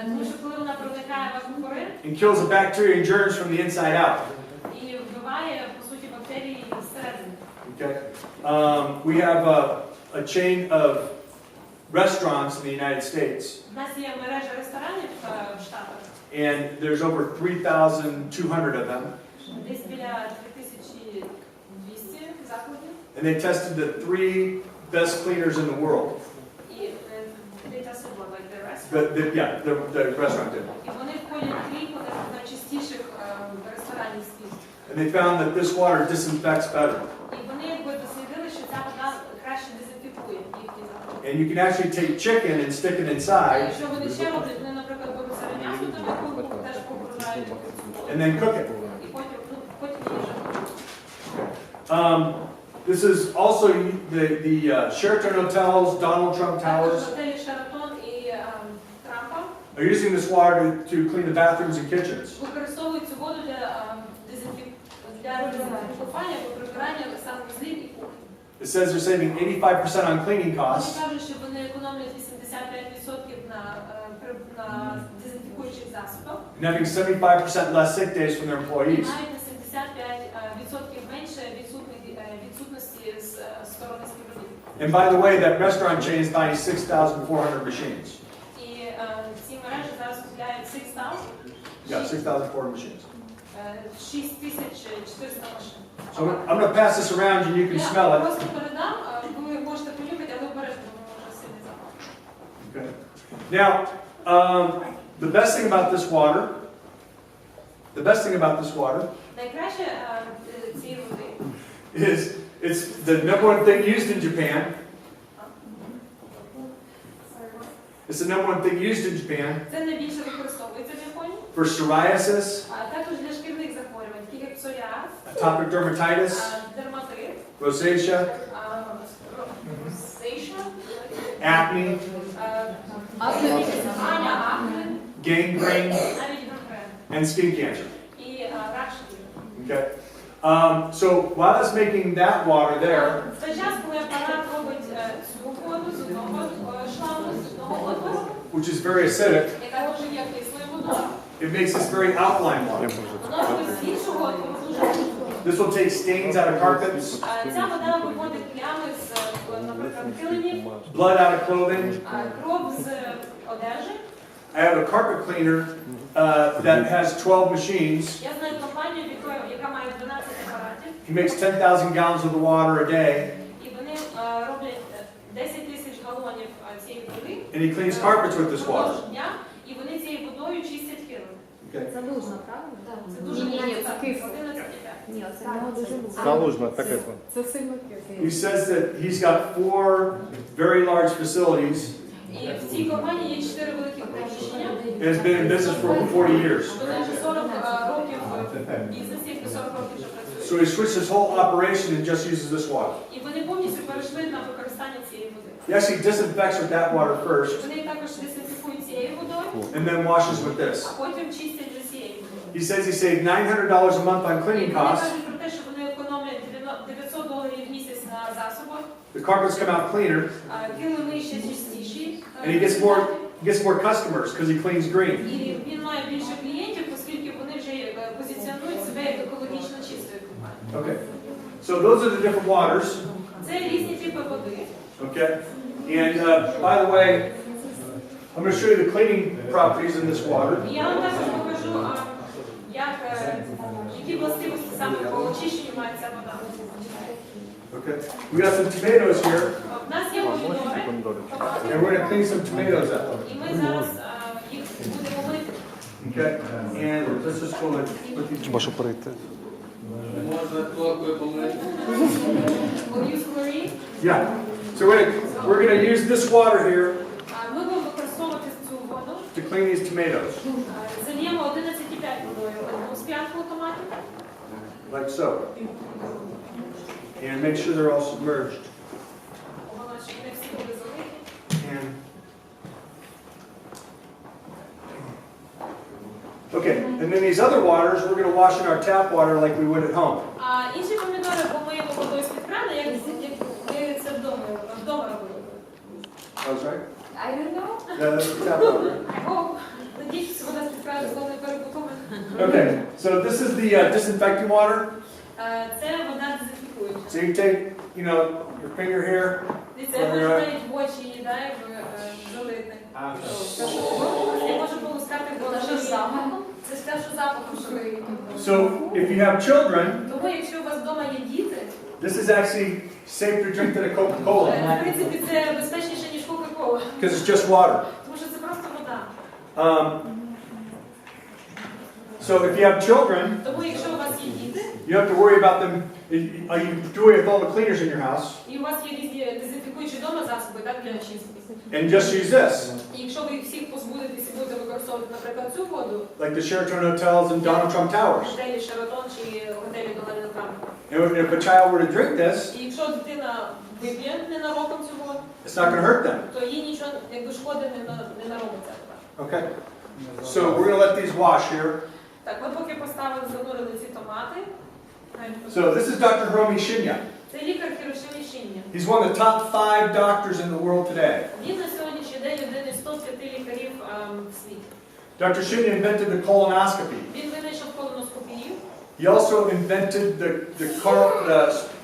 Тому що коли вона проникає в аквапорин and kills the bacteria and germs from the inside out. і вбиває, по суті, бактерії всередині. Okay. We have a chain of restaurants in the United States, У нас є мережа ресторанів в Штатах, and there's over 3,200 of them. десь біля 3200 закладів. And they tested the 3 best cleaners in the world. І they tested what, like the restaurant? The restaurant did. І вони входять в трійку найчистіших ресторанів світу. And they found that this water disinfects better. І вони дослідили, що ця вода краще дезінфікує їхні заклади. And you can actually take chicken and stick it inside Якщо вони ще роблять, вони, наприклад, беруть саме м'ясо, то яку теж погружають and then cook it. і потім їжа. This is also the Sheraton hotels, Donald Trump Також towers готелі Шератон і Трампа are using this water to clean the bathrooms and kitchens. використовують цю воду для дезінфікування або прибирання санвузлів і кухні. It says they're saving 85% on cleaning Вони costs кажуть, що вони економлять 85% на дезінфікуючих засобах. and having 75% less sick days from their І employees. навіть на 75% менше відсутності з сторони співробітників. And by the way, that restaurant chain is buying 6,400 machines. І ці мережі зараз купляють 6,000 Yeah, 6,400 machines. 6400 машин. So I'm going to pass this around and you can smell Я it. просто передам, ви можете Now, the best thing about this water, Найкраще цієї води. is it's the number one thing used in Japan. It's the number one thing used in Japan Це найбільше використовується в Японії. for psoriasis, А також для шкірних захворювань, таких як псоріаз, atopic dermatitis, дерматит, rosacea, розейша, acne, акне, gangrene, навіть гангрен and skin cancer. і рак шкіри. Okay. So while it's making that water there, В той час, коли апарат робить цю воду з одного шлангу, з одного отвору, which is very acidic, яка може є кислою водою, it makes this very alkaline water. воно робить з іншого отвору дуже густу. This will take stains out of carpets, Ця вода виводить плями з, наприклад, килимів, blood out of clothing. кров з одежі. I have a carpet cleaner that has 12 machines. Я знаю компанію, яка має 12 апаратів, He makes 10,000 gallons of the water a day, і вони роблять 10 тисяч галонів цієї води. and he cleans carpets with this water. Впродовж дня, і вони цією водою чистять килим. Okay. Це лужна, правильно? Це дуже Ні, багато, це кисло. 11,5. Ні, це в нього дуже лужна. Залужна, таке. Це сильно кисло. He says that he's got 4 very large facilities І в цій компанії є 4 великі приміщення. and has been in business for over 40 years. Вони вже 40 років в бізнесі, 40 років вже So працюють. he switched his whole operation and just uses this water. І вони повністю перейшли на використання цієї води. He actually disinfects with that water first Вони також дезінфікують цією водою, and then washes with this. а потім чистять вже цією водою. He says he saved $900 a month on І cleaning вони costs. кажуть про те, що вони економлять $900 в місяць на засобах, The carpets come out cleaner, килими ще чистіші. and he gets more customers because he cleans green. І він має більше клієнтів, оскільки вони вже позиціонують себе як екологічно чистою компанією. Okay. So those are the different waters. Це різні типи води. Okay. And by the way, I'm going to show you the cleaning properties in this water. І я вам також покажу, які властивості саме по очищенню має ця вода. Okay. We got some tomatoes here, У нас є помідори, and we're going to clean some tomatoes up. і ми зараз їх будемо мити. Okay. And let's just go and put these. Хіба що перейти? Можна торкою помити. We'll use chlorine. Yeah. So we're going to use this water here Ми будемо використовувати цю воду. to clean these tomatoes, Зальємо 11,5 водою одну склянку томатів. like so. And make sure they're all submerged. Головне, щоб не всі були залиті. And okay, and then these other waters we're going to wash in our tap water like we would at home. А інші помідори помиємо водою з-під крана, як ми це вдома робили. I was right? I don't know. Yeah, that's the tap water. I hope. Надіюсь, вода з-під крана знову не перебутована. Okay, so this is the disinfecting water. Це вода дезінфікуюча. So you take, your finger here. Дивіться, я можу навіть в очі її, залити. Я можу полускати голову запахом. Це ж те, що запахом швидко. So if you have children, Тому, якщо у вас вдома є діти, this is actually safer to drink than a Coca-Cola в принципі, це безпечніше, ніж Кока-Кола. because it's just water. Тому що це просто вода. So if you have children, Тому, якщо у вас є діти, you have to worry about them. You do it with all the cleaners in your house, і у вас є різні дезінфікуючі вдома засоби, так, для чистки. and just use this, І якщо ви всіх позбудетеся і будете використовувати, наприклад, цю воду, like the Sheraton hotels and Donald Trump Towers. готелі Шератон чи готелі Канген Water. And if a child were to drink this, І якщо дитина вип'є ненароком цю воду, it's not going to hurt them. то їй нічого, якби шкоди не наробиться. Okay. So we're going to let these wash here. Так, ми поки поставили, занурили ці томати. So this is Dr. Hiromi Shinya. Це лікар Хірошимі Шиня. He's one of the top 5 doctors in the world today. Він на сьогоднішній день один із топ-5 лікарів в світі. Dr. Shinya invented the colonoscopy. Він винайшов колоноскопію. He also invented the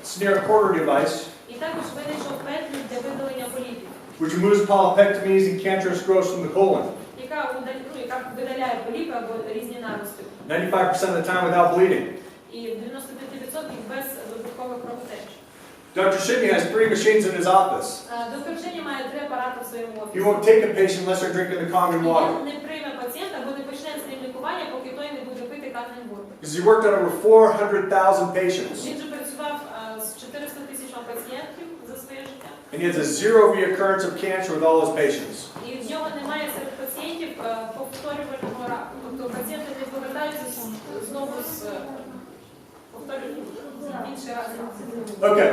snare quarter device, І також винайшов петлю для видалення поліпів, which removes polypectomies and cancerous growths from the colon. яка видаляє поліпи або різні нарости. 95% of the time without bleeding. І 95% без додаткових кровотеч. Dr. Shimmy has 3 machines in his office. Доктор Шені має 3 апарати в своєму He офісі. won't take a patient unless they're drinking the Kangen water. Він не прийме пацієнта або не почне з ним лікування, поки той не буде пити Kangen Water. Because he worked on over 400,000 patients. Він же працював з 400 тисячами пацієнтів за своє життя. And he has a 0 reoccurrence of cancer with all those patients. І в нього немає серед пацієнтів повторювального раку. Тобто пацієнти не повертаються знову з інший раз. Okay,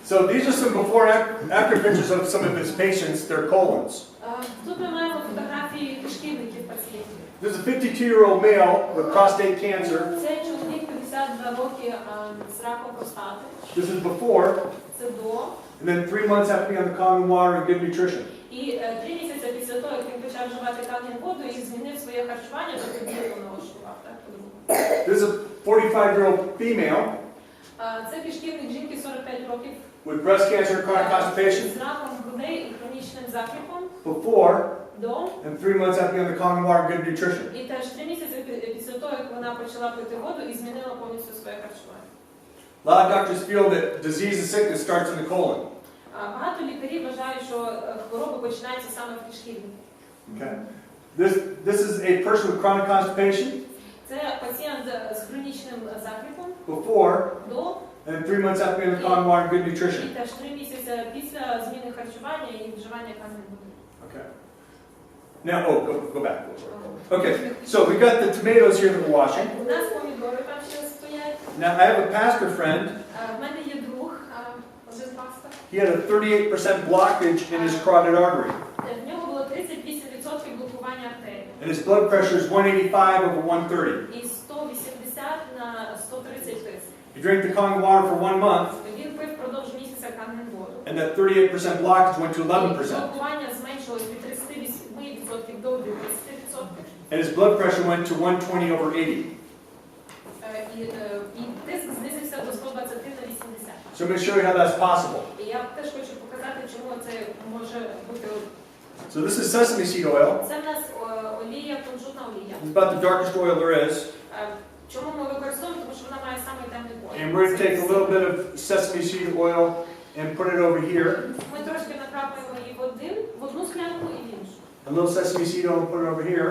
so these are some before and after pictures of some of his patients, their colons. Тут ми маємо фотографії кишківників пацієнтів. This is a 52-year-old male with prostate cancer. Це чоловік 52 роки з раком простати. This is before, Це до. and then 3 months after being on the Kangen water and good nutrition. І 3 місяці після того, як він почав вживати Kangen воду і змінив своє харчування, то тоді він налаштував. This is a 45-year-old female Це кишківник жінки 45 років with breast cancer and chronic constipation. з раком грудей і хронічним закріпом. Before, До. and 3 months after being on the Kangen water and good nutrition. І теж 3 місяці після того, як вона почала пити воду і змінила повністю своє харчування. A lot of doctors feel that disease and sickness starts in the colon. Багато лікарів вважають, що хвороби починаються саме в кишківнику. Okay. This is a person with chronic constipation. Це пацієнт з хронічним закріпом. Before, До. and 3 months after being on the Kangen water and good nutrition. І теж 3 місяці після зміни харчування і вживання Kangen води. Okay. Now, go back. Okay, so we got the tomatoes here that we're washing. У нас помідори там ще стоять. Now, I have a pastor friend. В мене є друг, один пастор. He had a 38% blockage in his carotid artery. В нього було 38% блокування артерій. And his blood pressure is 185 over 130. І 180 на 130 тиск. He drank the Kangen water for 1 month, Він пив впродовж місяця Kangen воду. and that 38% blockage went to 11%. Блокування зменшилось від 38% до 30%. And his blood pressure went to 120 over 80. І тиск знизився до 120 на 80. So I'm going to show you how that's possible. І я теж хочу показати, чому це може бути. So this is sesame seed oil. Це в нас олія, кунжутна олія. It's about the darkest oil there is. Чому ми використовуємо? Тому що вона має самий темний колір. And we're going to take a little bit of sesame seed oil and put it over here. Ми трошки накрапаємо її в одну склянку і в іншу. A little sesame seed oil and put it over here.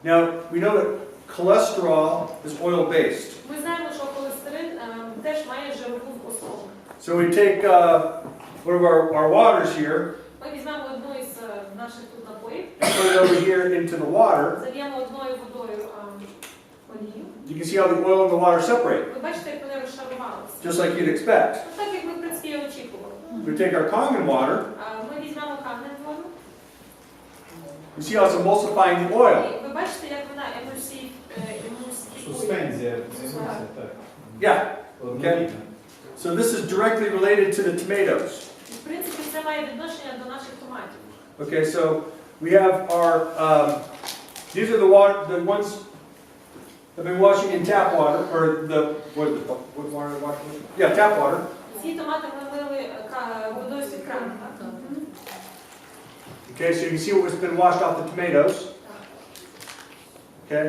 Now, we know that cholesterol is oil-based. Ми знаємо, що холестерин теж має жирову основу. So we take one of our waters here Ми візьмемо одну із наших тут напоїв, and put it over here into the water. зальємо одною водою олію. You can see how the oil and the water separate, Ви бачите, як вони розшарувалися. just like you'd expect. Так, як ми, в принципі, і очікували. We take our Kangen water. Ми візьмемо Kangen воду. You see how it's emulsifying the oil. І ви бачите, як вона емульсифікує. Суспензія, емульсія, так. Yeah. Однорідна. So this is directly related to the tomatoes. В принципі, це має відношення до наших томатів. Okay, so we have our, these are the ones I've been washing in tap water, or what water are washing with? Yeah, tap water. Ці томати ми мили водою з-під крану. Okay, so you can see what's been washed off the tomatoes. Okay.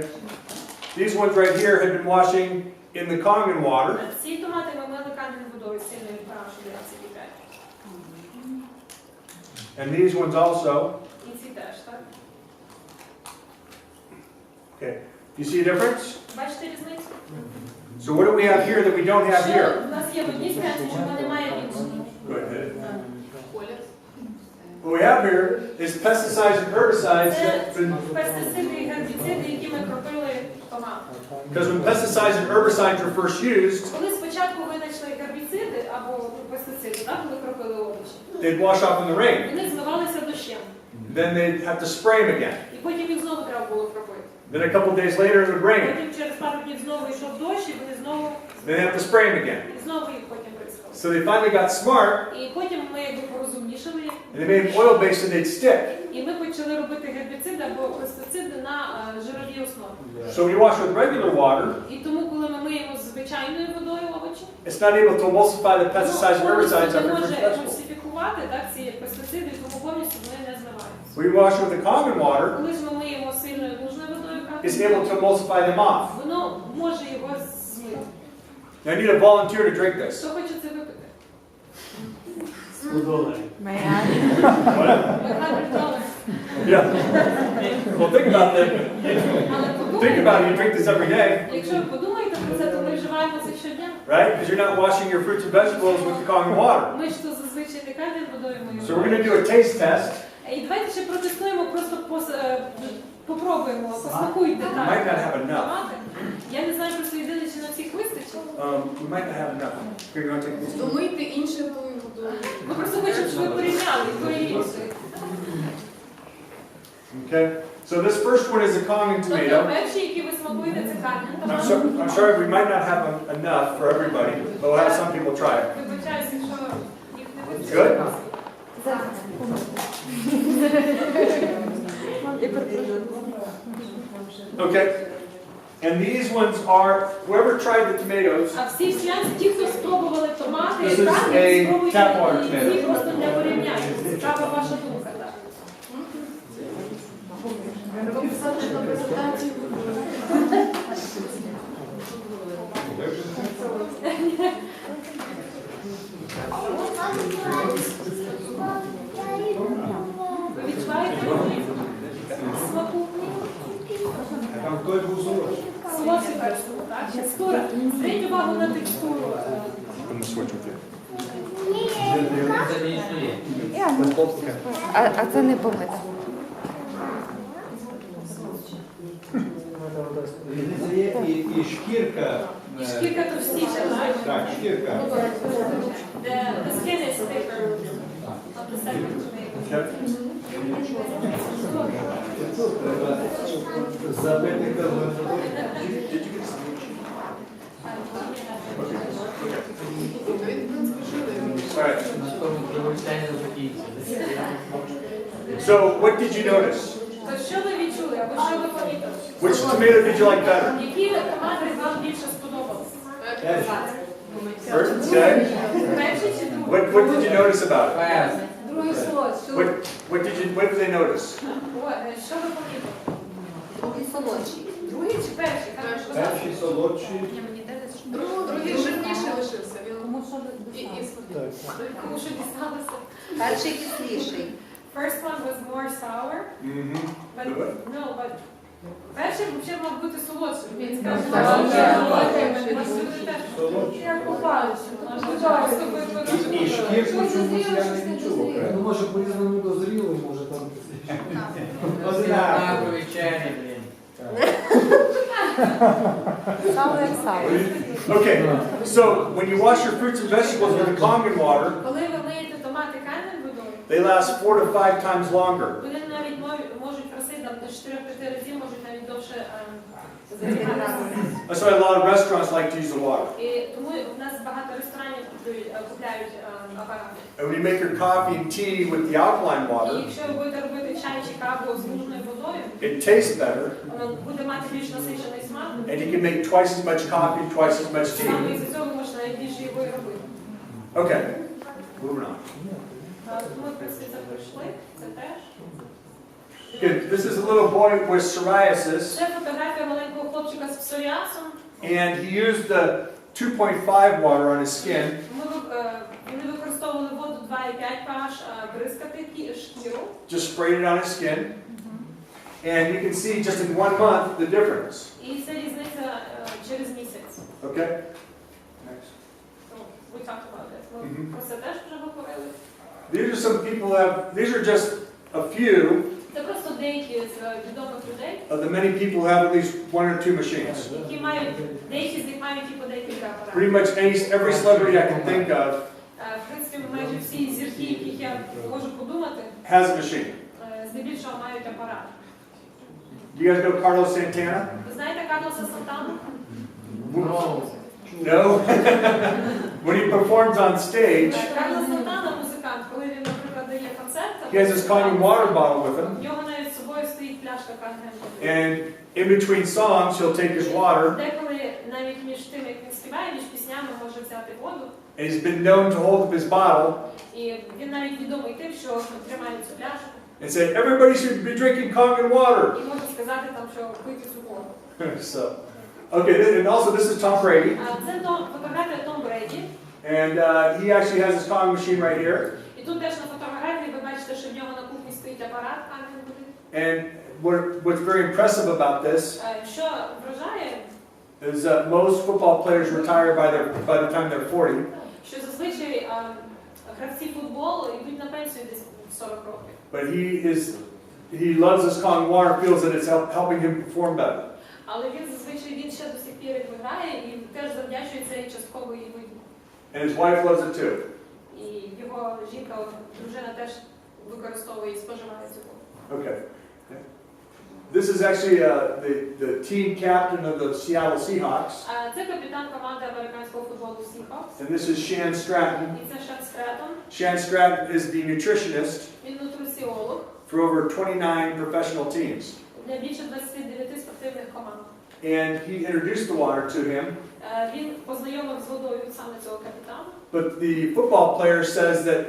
These ones right here have been washing in the Kangen water. Ці томати ми мили Kangen водою з сильною парашою. And these ones also. І ці теж, так? Okay. You see a difference? Бачите різницю? So what do we have here that we don't have Що here? у нас є в одній склянці, чого немає в іншій. Go ahead. Колір. What we have here is pesticides and herbicides Це that been, пестициди і гербіциди, які ми кропили томат. because when pesticides and herbicides were first used, Коли спочатку винайшли гербіциди або пестициди, так, коли кропили овочі, they'd wash off in the rain. вони змивалися дощем. Then they'd have to spray them again. І потім їх знову треба було кропити. Then a couple days later it would rain. Потім через пару днів знову йшов дощ, і вони знову, Then they have to spray them again. і знову їх потім бризкали. So they finally got smart І потім ми якби порозумнішали їх, and they made them oil-based so they'd stick. і ми почали робити гербіциди або пестициди на жировій основі. So when you wash with regular water, І тому, коли ми миємо звичайною водою овочі, it's not able to emulsify the pesticides and herbicides не after може first vegetable. емульсифікувати так, ці пестициди, і тому повністю вони не зливаються. When you wash with the Kangen water, Коли ж ми миємо сильною лужною водою, it's able to emulsify them off. воно може його змити. I need a volunteer to drink this. Хто хоче це випити? $100. May I? $100. Yeah. Well, think about that. Але Think about it. You подумайте, drink this every day, якщо ви подумаєте про це, то ми вживаємо це щодня. right? Because you're not washing your fruits and vegetables with the Kangen water. Ми ж то зазвичай не Канген водою So we're going to do a taste test. І давайте ще протестуємо, просто попробуємо, посмакуйте We might not have enough. томати. Я не знаю, просто єдине, чи на всіх вистачить. We might not have enough. Here, you want to take these? Домийте інше тою водою. Ми просто хочемо, щоб ви порівняли то і інше. Okay. So this first one is a Kangen Тобто tomato. перші, які ви смакуєте, це Канген. I'm sorry, we might not have enough for everybody, but we'll have some people try it. Вибачаюся, якщо їх не Good? Okay. And these ones are, whoever tried the tomatoes, А всі селянці, ті, хто спробували томати, This is a спробуйте tap water і ці tomato. просто для порівняння. Цікава ваша думка, так. Треба писати на презентацію. Ви відчуваєте смаку? Там той був солодший. Солодший перший, так? Текстура. Зверніть увагу на текстуру. I'm gonna switch with you. Це не існує. А це не помите. Різниця є і шкірка. І шкірка товстіша, так? Так, шкірка. The skin is thicker of the second tomato. Треба забити карбонатор. All right. На тому привичайно закінчиться. So, what did you notice? То що ви відчули, або що ви помітили? Which tomato did you like better? Які томати вам більше сподобалися? First, okay. Перший чи другий? What did you notice about it? Перше. Другий солодший. What did they notice? Що ви помітили? Другий солодший. Другий чи перший? Перший солодший. Другий жирніший лишився. Тому що Кому що дісталося? Перший кисліший. First one was more sour, Mm-hmm. but no, but перший взагалі мав бути солодший. Він скаже, Солодший. я купаюся. І шкірку чомусь я не відчув. Ну, може, по-різному дозріли, може там. Однакові черги, блін. Сало як сало. Okay, so when you wash your fruits and vegetables with the Kangen water, Коли ви миєте томати Канген водою, they last 4 to 5 times longer. вони навіть можуть просити там до 4-5 разів, можуть навіть довше зберігатися. That's why a lot of restaurants like to use the water. І тому в нас багато ресторанів купляють апарати. And when you make your coffee and tea with the alkaline І water, якщо ви будете робити чай чи каву з лужною водою, it tastes better, воно буде мати більш насичений смак. and you can make twice as much coffee, twice as much Саме tea. із цього можна навіть більше його і робити. Okay, moving on. Ми, в принципі, це пройшли, це теж. Good. This is a little boy with psoriasis, Це фотографія маленького хлопчика з псоріазом. and he used the 2.5 water on his skin, Вони використовували воду 2,5 pH, бризкати шкіру. just sprayed it on his skin, and you can see just in 1 month the difference. І це різниця через місяць. Okay? Next. So, we talked about it. Ми Мгм. про це теж вже говорили. These are some people who have, these are just a few Це просто деякі з відомих людей, of the many people who have at least 1 or 2 machines. які мають, деякі з них мають і по декілька апаратів. Pretty much every celebrity I can think of В принципі, майже всі зірки, яких я можу подумати, has a machine. здебільшого мають апарат. Do you guys know Carlos Santana? Ви знаєте Карлоса Сантану? No? When he performs on stage, Карлос Сантана, музикант, коли він, наприклад, дає концерт, he has his Kangen water bottle with him, в нього навіть з собою стоїть пляшка Канген. and in between songs, he'll take his water, Деколи навіть між тим, як він співає, між піснями може взяти воду. and he's been known to hold up his bottle І він навіть відомий тим, що тримає цю пляшку. and say, everybody should be drinking Kangen water. І може сказати там, що пийте цю воду. So, Okay, and also this is Tom Brady. Це фотографія Том Брейді. And he actually has his Kangen machine right here. І тут теж на фотографії ви бачите, що в нього на кухні стоїть апарат Канген Water. And what's very impressive about this Що вражає, is that most football players retire by the time they're 40. що зазвичай гравці футболу йдуть на пенсію десь 40 років. But he loves this Kangen Water, feels that it's helping him perform better. Але він зазвичай ще до сих пір виграє і теж завдячується і частково їй виду. And his wife loves it too. І його жінка, дружина теж використовує і споживає цього. Okay. This is actually the team captain of the Seattle Seahawks. Це капітан команди американського футболу Seahawks. And this is Shan Stratton. І це Шан Стратон. Shan Stratton is the nutritionist Він нутриціолог for over 29 professional teams. для більше 29 спортивних команд. And he introduced the water to him. Він познайомив з водою саме цього капітана. But the football player says that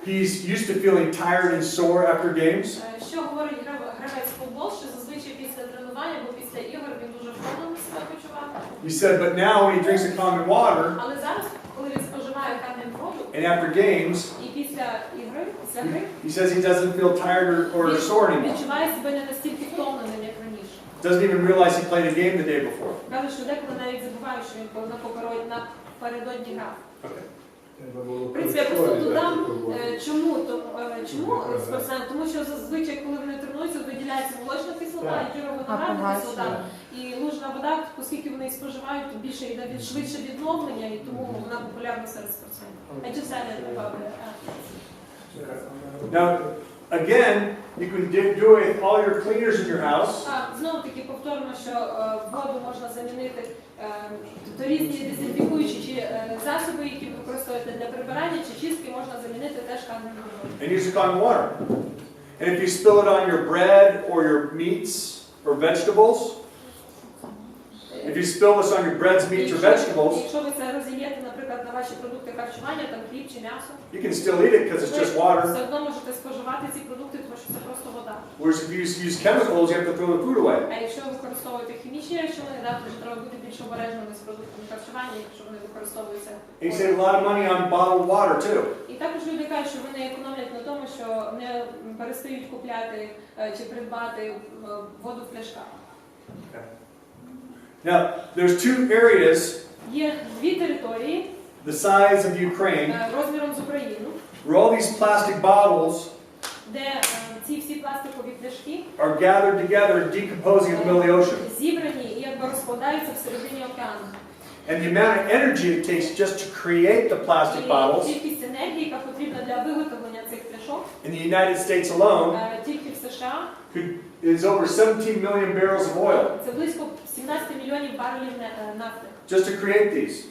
he's used to feeling tired and sore after games. Що говорить гравець футбол, що зазвичай після тренування або після ігор він дуже втомлений себе почував. He said, but now when he drinks the Kangen water, Але зараз, коли він споживає Канген воду, and after games, і після ігри, після гри, he says he doesn't feel tired or sore він anymore. відчуває себе не настільки втомленим, як раніше. Doesn't even realize he played a game the day before. Каже, що деколи навіть забуває, що він напередодні грав. Okay. В принципі, я просто додам, чому спортсмен, тому що зазвичай, коли вони тренуються, виділяється молочна кислота, і жирово-виноградна кислота, і лужна вода, оскільки вони її споживають, то більше йде швидше відновлення, і тому вона популярна серед спортсменів. I just added about that. Now, again, you can do it with all your cleaners in your house. Знову таки повторно, що воду можна замінити, тобто різні дезінфікуючі чи засоби, які ви використовуєте для прибирання чи чистки, можна замінити теж Канген водою. And use the Kangen water. And if you spill it on your bread or your meats or vegetables, if you spill this on your breads, meats or vegetables, Якщо ви це розілєте, наприклад, на ваші продукти харчування, там хліб чи м'ясо, you can still eat it because it's just water. все одно можете споживати ці продукти, тому що це просто вода. Whereas if you use chemicals, you have to throw the food away. А якщо ви використовуєте хімічні речовини, то треба бути більш обережними з продуктами харчування, якщо вони використовуються. And you save a lot of money on bottled water too. І також люди кажуть, що вони економлять на тому, що не перестають купляти чи придбати воду в пляшках. Now, there's two areas Є дві території the size of Ukraine розміром з Україну, where all these plastic bottles де ці всі пластикові пляшки are gathered together and decomposing in the middle of the ocean. зібрані і якби розкладаються всередині океану. And the amount of energy it takes just to create the plastic bottles І кількість енергії, яка потрібна для виготовлення цих пляшок, in the United States alone тільки в США, is over 17 million barrels of oil це близько 17 мільйонів барелів нафти. just to create these.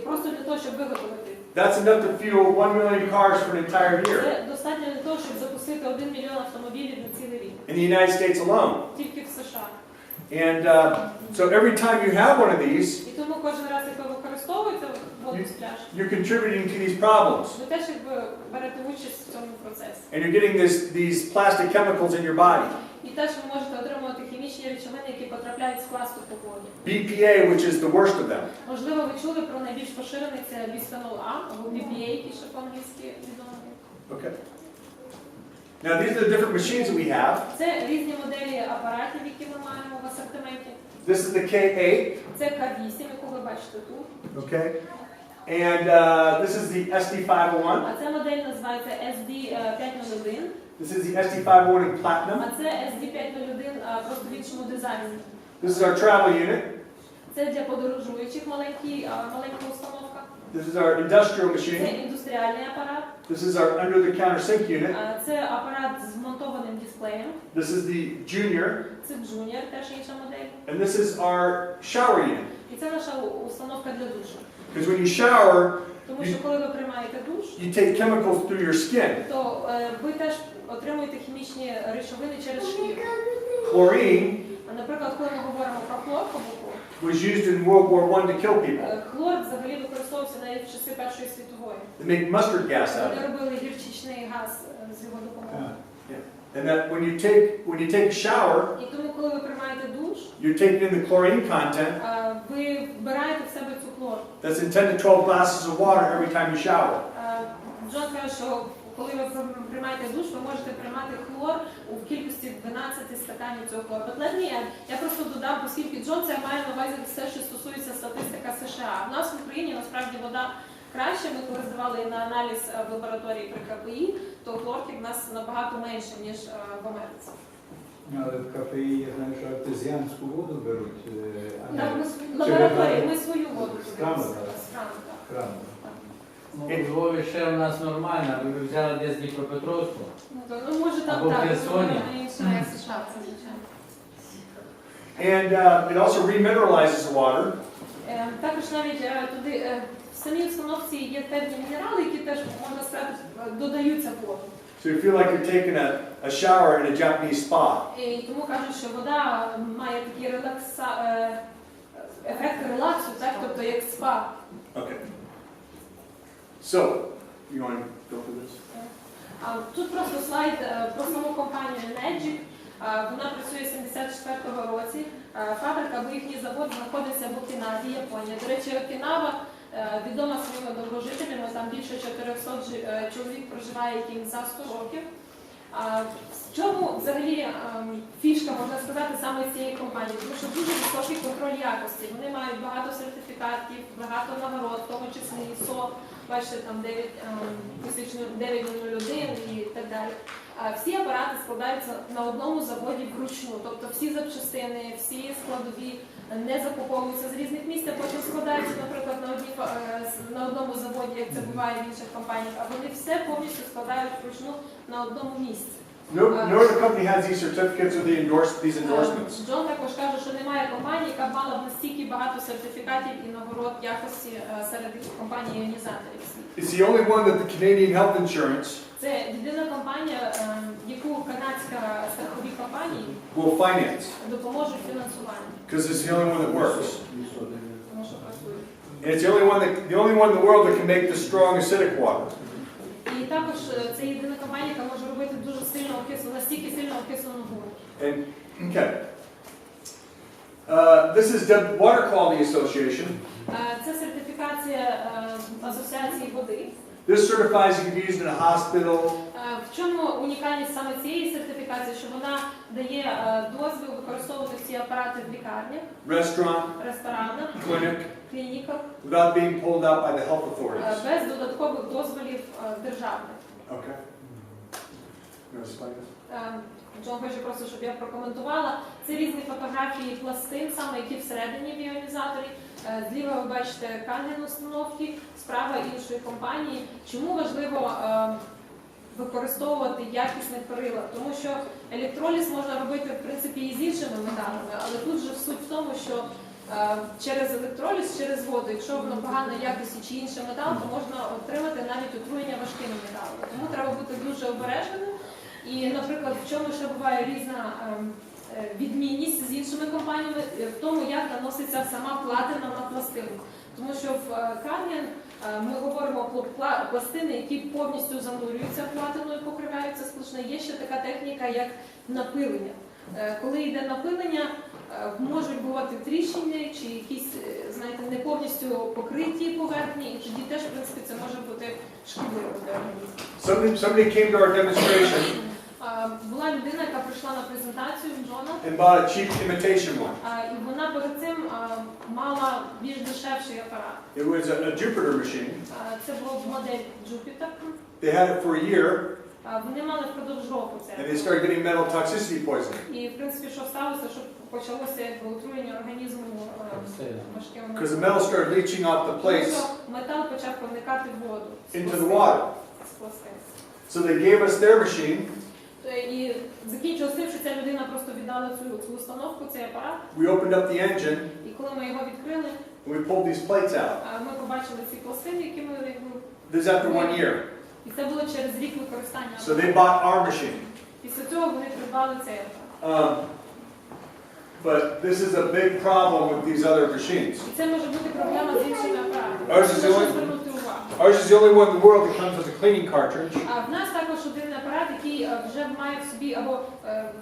Просто для того, щоб виготовити. That's enough to fuel 1 million cars for an entire year Це достатньо для того, щоб запустити 1 мільйон автомобілів на цілий рік. in the United States alone. Тільки в США. And so every time you have one of these, І тому кожен раз, як ви використовуєте воду з пляшки, you're contributing to these problems. ви теж якби берете участь в цьому процесі. And you're getting these plastic chemicals in your body. І теж ви можете отримувати хімічні речовини, які потрапляють з пластику в воді. BPA, which is the worst of them. Можливо, ви чули про найбільш поширений це біспhenol А, або BPA, який ще по-англійськи відомий. Okay. Now these are the different machines that we have. Це різні моделі апаратів, які ми маємо в асортименті. This is the K8. Це К8, яку ви бачите тут. Okay. And this is the SD501. А ця модель називається SD501. This is the SD501 in platinum. А це SD501 просто в іншому дизайні. This is our travel unit. Це для подорожуючих маленька установка. This is our industrial Це machine. індустріальний апарат. This is our under-the-counter sink unit. Це апарат з вмонтованим дисплеєм. This is the junior. Це Junior, теж інша модель. And this is our shower unit. І це наша установка для душу. Because when you shower, Тому що коли ви приймаєте душ, you take chemicals through your skin. то ви теж отримуєте хімічні речовини через шкіру. Chlorine Наприклад, коли ми говоримо про хлор, was used in World War I to kill people. хлор взагалі використовувався навіть в часи Першої світової. They make mustard gas out of Вони it. робили гірчичний газ з його допомогою. And that when you take a shower, І тому, коли ви приймаєте душ, you're taking in the chlorine content. ви вбираєте в себе цю хлор. That's in 10 to 12 glasses of water every time you shower. Джон каже, що коли ви приймаєте душ, ви можете приймати хлор у кількості 12 стаканів цього хлору. But let me add, я просто додам, оскільки Джон це має на увазі все, що стосується статистика США. У нас в Україні насправді вода краще. Ми коли здавали на аналіз в лабораторії при КПІ, то хлорки в нас набагато менше, ніж в Америці. Але в КПІ я знаю, що артезіанську воду беруть. В лабораторії ми свою воду З крану, з крану, так. Крану. Ну, у Львові ще у нас нормально, аби ви взяли десь Дніпропетровську. Ну, може там Або в так, Херсоні. інше, як США, це звичайно. And it also remineralizes the water. Також навіть туди в самій установці є певні мінерали, які теж, можна сказати, додаються в воду. So you feel like you're taking a shower in a Japanese spa. І тому кажуть, що вода має такий ефект релаксу, так? Тобто як спа. Okay. So, you want to go through this? Тут просто слайд про саму компанію Magic. Вона працює з 74-го році. Фабрика або їхній завод знаходиться в Окінаві, Японія. До речі, Окінава відома своїми довгожителями, там більше 400 чоловік проживає, яким за 100 років. В чому взагалі фішка, можна сказати, саме цієї компанії? Тому що дуже високий контроль якості. Вони мають багато сертифікатів, багато нагород, в тому числі ISO, бачите, там 9001 і так далі. Всі апарати складаються на одному заводі вручну, тобто всі запчастини, всі складові не закуповуються з різних місць, а потім складаються, наприклад, на одному заводі, як це буває в інших компаніях, а вони все повністю складають вручну на одному місці. No other company has these certificates or these endorsements. Джон також каже, що немає компанії, яка б мала б настільки багато сертифікатів і нагород якості серед компаній іонізаторів. It's the only one that the Canadian Health Insurance Це єдина компанія, яку канадська страхові компанії will finance, допоможуть фінансуванню. because it's the only one that works. Тому що працює. And it's the only one in the world that can make the strong acidic water. І також це єдина компанія, яка може робити дуже сильно окислену, настільки сильно окислену воду. And okay, this is the Water Quality Association. Це сертифікація асоціації води. This certifies you can be used in a hospital, В чому унікальність саме цієї сертифікації, що вона дає дозвіл використовувати ці апарати в лікарнях, restaurant, ресторанах, clinic, клініках, without being pulled out by the health authorities. без додаткових дозволів державних. Okay. You want to explain this? Джон хоче просто, щоб я прокоментувала. Це різні фотографії пластин, саме які всередині в іонізаторі. Зліва ви бачите Канген установки, справа іншої компанії. Чому важливо використовувати якісне перила? Тому що електроліз можна робити, в принципі, і з іншими металами, але тут же суть в тому, що через електроліз, через воду, якщо воно поганої якості чи інший метал, то можна отримати навіть отруєння важкими металами. Тому треба бути дуже обережним. І, наприклад, в чому ще буває різна відмінність з іншими компаніями, в тому, як наноситься сама платина на пластину. Тому що в Канген ми говоримо про пластини, які повністю занурюються платиною, покриваються сплошно. Є ще така техніка, як напилення. Коли йде напилення, можуть бувати тріщини чи якісь, знаєте, не повністю покриті поверхні, і тоді теж, в принципі, це може бути шкідливо для організму. Somebody came to our demonstration Була людина, яка прийшла на презентацію Джона, and bought a cheap imitation one. і вона перед цим мала більш дешевший апарат. It was a Jupiter machine. Це була модель Jupiter. They had it for a year, Вони мали впродовж року and they це. started getting metal toxicity poisoning. І, в принципі, що сталося, що почалося отруєння організму важкими Because the metal started leaching off the Тому plates що метал почав проникати в воду. into the water. З пластин. So they gave us their machine. І закінчилося тим, що ця людина просто віддала цю установку, цей апарат. We opened up the engine, І коли ми його відкрили, and we pulled these plates out. ми побачили ці пластини, які ми This is after 1 year. І це було через рік використання. So they bought our machine. Після цього вони придбали цей апарат. But this is a big problem with these other machines. І це може бути проблема з іншими апаратами. Ours is the Прошу only- звернути увагу. Ours is the only one in the world that comes with a cleaning cartridge. В нас також один апарат, який вже має в собі або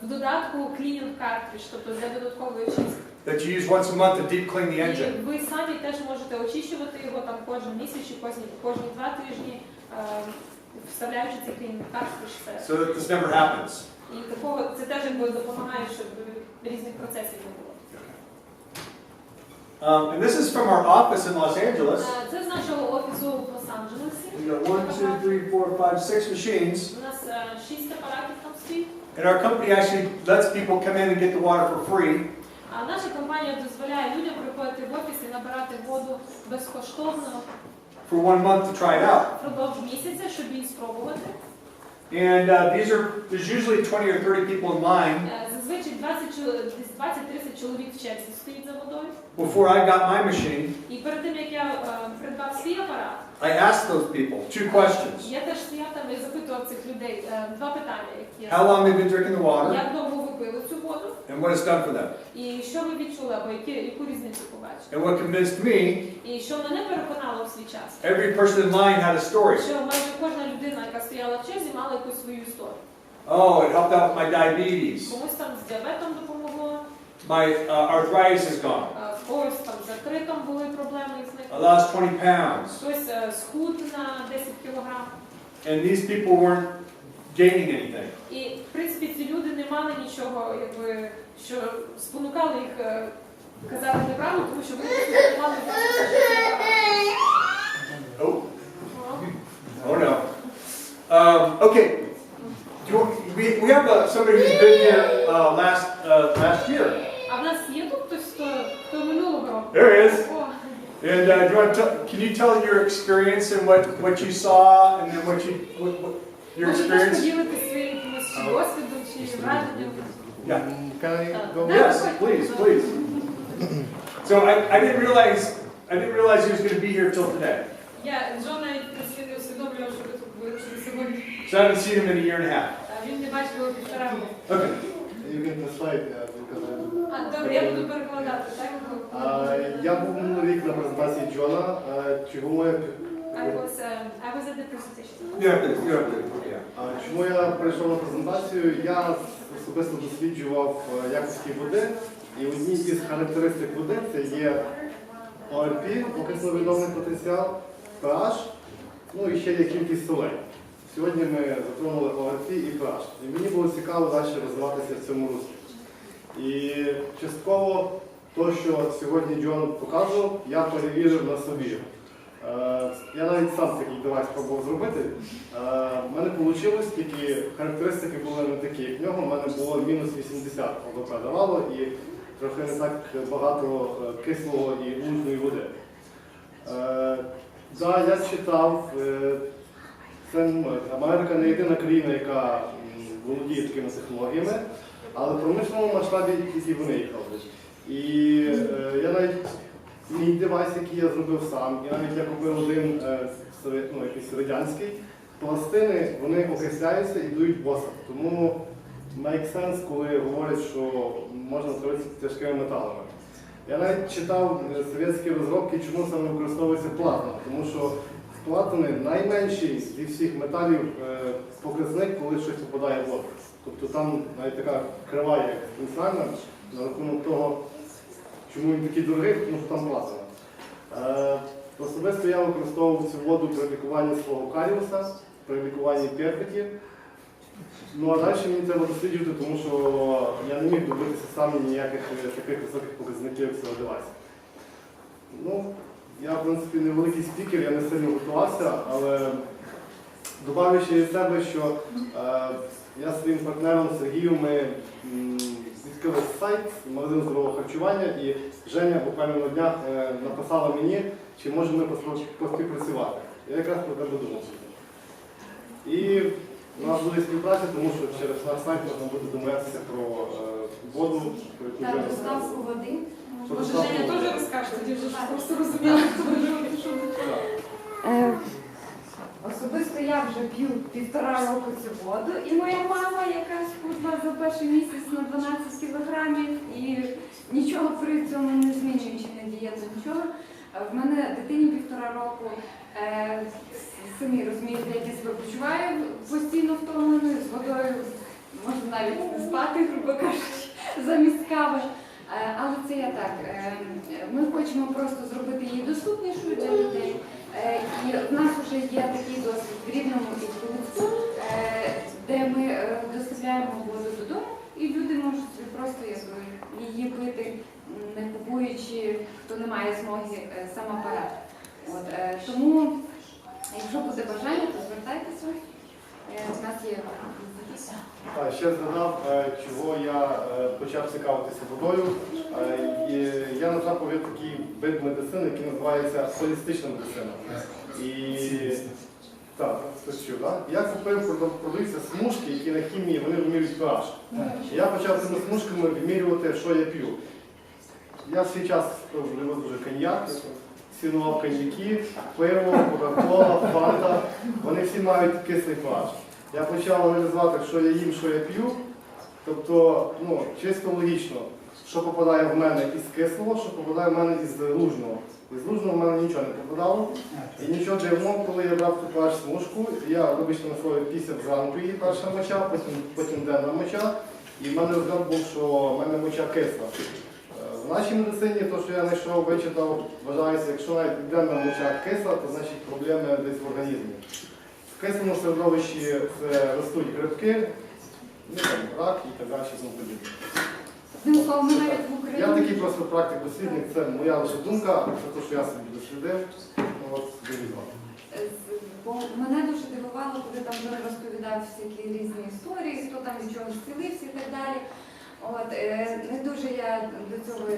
в додатку cleaning cartridge, тобто для додаткової чистки. that you use once a month to deep clean the engine. І ви самі теж можете очищувати його там кожен місяць чи кожні 2 тижні, вставляючи цей cleaning cartridge. So that this never happens. І такого це теж якби допомагає, щоб різних процесів не було. And this is from our office in Los Angeles. Це з нашого офісу в Лос-Анджелесі. We got 1, 2, 3, 4, 5, 6 machines. У нас 6 апаратів там стоїть. And our company actually lets people come in and get the water for free. А наша компанія дозволяє людям приходити в офіс і набирати воду безкоштовно For 1 month to try it out. впродовж місяця, щоб її спробувати. And there's usually 20 or 30 people in line Зазвичай 20-30 чоловік в черзі стоїть за водою. before I got my machine. І перед тим, як я придбав свій апарат, I asked those people 2 questions. я теж стояв там і запитував цих людей 2 питання, які How long they've been drinking the water як довго ви пили цю воду, and what it's done for them. і що ви відчули, або яку різницю побачили. And what convinced me, І що мене переконало в свій час, every person in line had a story. що майже кожна людина, яка стояла в черзі, мала якусь свою історію. Oh, it helped out with my diabetes. Комусь там з діабетом допомогло, My arthritis is gone. в когось там з артритом були проблеми і I зникли. lost 20 pounds. Хтось схуд на 10 кілограм. And these people weren't gaining anything. І, в принципі, ці люди не мали нічого, якби, що спонукало їх казати неправду, тому що вони спонукали Oh. Oh no. Okay. We have somebody who's been here last year. А в нас є тут хтось, хто минулого року? There he is. О, And do you want to can you tell your experience and what you saw and then what your може, теж experience? поділитися своїм якимось чи досвідом, чи враженням? Yeah. Can I go? Yes, please, please. So I didn't realize he was going to be here till today. Я Джон навіть не усвідомлював, що ви тут вирушили сьогодні. So I haven't seen him in a year and a half. Він не бачив його 1,5 року. Okay. You can translate because Добре, я буду перекладати, так? я був минулий рік на презентації Джона. Чому я I was at the presentation. Чому я прийшов на презентацію? Я особисто досліджував якості води, і одні із характеристик води це є ОРП, окисно-відомний потенціал, pH, ну і ще є кількість солей. Сьогодні ми затронули ОРП і pH. І мені було цікаво далі розвиватися в цьому руслі. І частково те, що сьогодні Джон показував, я перевірив на собі. Я навіть сам такий девайс пробував зробити. В мене вийшло, тільки характеристики були не такі, як в нього. В мене було мінус 80 ОВП давало і трохи не так багато кислого і лужної води. Я читав, Америка не єдина країна, яка володіє такими технологіями, але в промисловому масштабі тільки вони їх роблять. І я навіть мій девайс, який я зробив сам, і навіть я купив один якийсь радянський, пластини, вони окисляються і дають босок. Тому make sense, коли говорять, що можна творитися тяжкими металами. Я навіть читав совєтські розробки, чому саме використовується платина, тому що з платини найменший зі всіх металів показник, коли щось попадає в воду. Тобто там навіть така крива є експоненціальна на рахунок того, чому він такий дорогий, тому що там платина. Особисто я використовував цю воду при лікуванні свого каріуса, при лікуванні перхоті. Ну а далі мені треба досліджувати, тому що я не міг добитися сам ніяких таких високих показників цього девайсу. Ну, я, в принципі, невеликий спікер, я не сильно готувався, але добавлю ще від себе, що я зі своїм партнером Сергієм ми відкрили сайт, магазин здорового харчування, і Женя буквально на днях написала мені, чи можемо ми поспівпрацювати. Я якраз про тебе думав. І у нас буде співпраця, тому що через наш сайт можна буде домовлятися про воду, про яку Так, вже доставку води. Може, Женя теж розкаже, тоді вже просто розуміла, хто вже пішов. Особисто я вже п'ю 1,5 року цю воду, і моя мама, яка схудла за перший місяць на 12 кілограмів, і нічого при цьому не змінюючи, не дієту, нічого. В мене дитині 1,5 року, Самі розумієте, як я себе почуваю постійно втомленою, з водою можна навіть не спати, грубо кажучи, замість кави. Але це я так. Ми хочемо просто зробити її доступнішою для людей. І в нас вже є такий досвід в Рівному і в Луцьку, де ми доставляємо воду додому, і люди можуть собі просто її пити, не купуючи, хто не має змоги, сам апарат. Тому, якщо буде бажання, то звертайтеся. У нас є. Ще згадав, чого я почав цікавитися водою. Я натрапив на такий вид медицини, який називається холістична медицина. Так, спочив, так? Я купив, продаються смужки, які на хімії, вони вимірюють pH. Я почав цими смужками вимірювати, що я п'ю. Я в свій час любив дуже коньяк, цінував коньяки, пиво, кока-кола, фанта. Вони всі мають кислий pH. Я почав аналізувати, що я їм, що я п'ю. Тобто, чисто логічно, що попадає в мене із кислого, що попадає в мене із лужного. Із лужного в мене нічого не попадало. І нічого дивного, коли я брав ту pH смужку, я, вибачте, на своє пісяв зранку її перша моча, потім денна моча. І в мене розгляд був, що в мене моча кисла. В нашій медицині, то, що я знайшов, вичитав, вважається, якщо навіть денна моча кисла, то значить проблеми десь в організмі. В кислому середовищі це ростуть грибки, рак і так далі, тому подібне. Я такий просто практик-дослідник, це моя лише думка, це те, що я собі дослідив. Бо мене дуже дивувало, коли там розповідав всякі різні історії, хто там від чого зцілився і так далі. Не дуже я до цього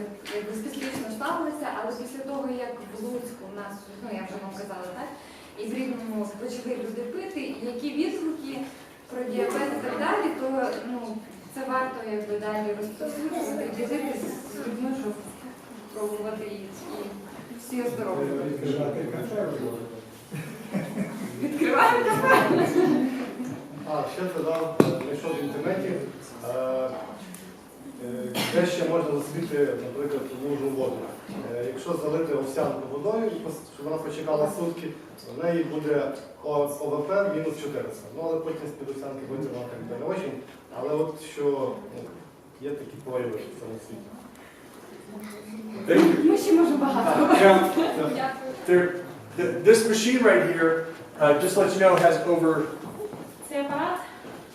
скептично ставилася, але після того, як в Луцьку у нас, я вже вам казала, так, і в Рівному почали люди пити, і які відгуки про діабет і так далі, то це варто далі розповсюджувати і ділитися з людьми, щоб пробувати і всі оздоровлювати. Відкриваємо кафе! Ще згадав, знайшов в інтернеті, де ще можна засвіти, наприклад, лужну воду. Якщо залити овсянку водою, щоб вона почекала сутки, в неї буде ОВП мінус 400. Але потім з-під овсянки вийде вона так не очень. Але от що є такі прояви в цьому світі. Ми ще може багато. This machine right here, just to let you know, has over Цей апарат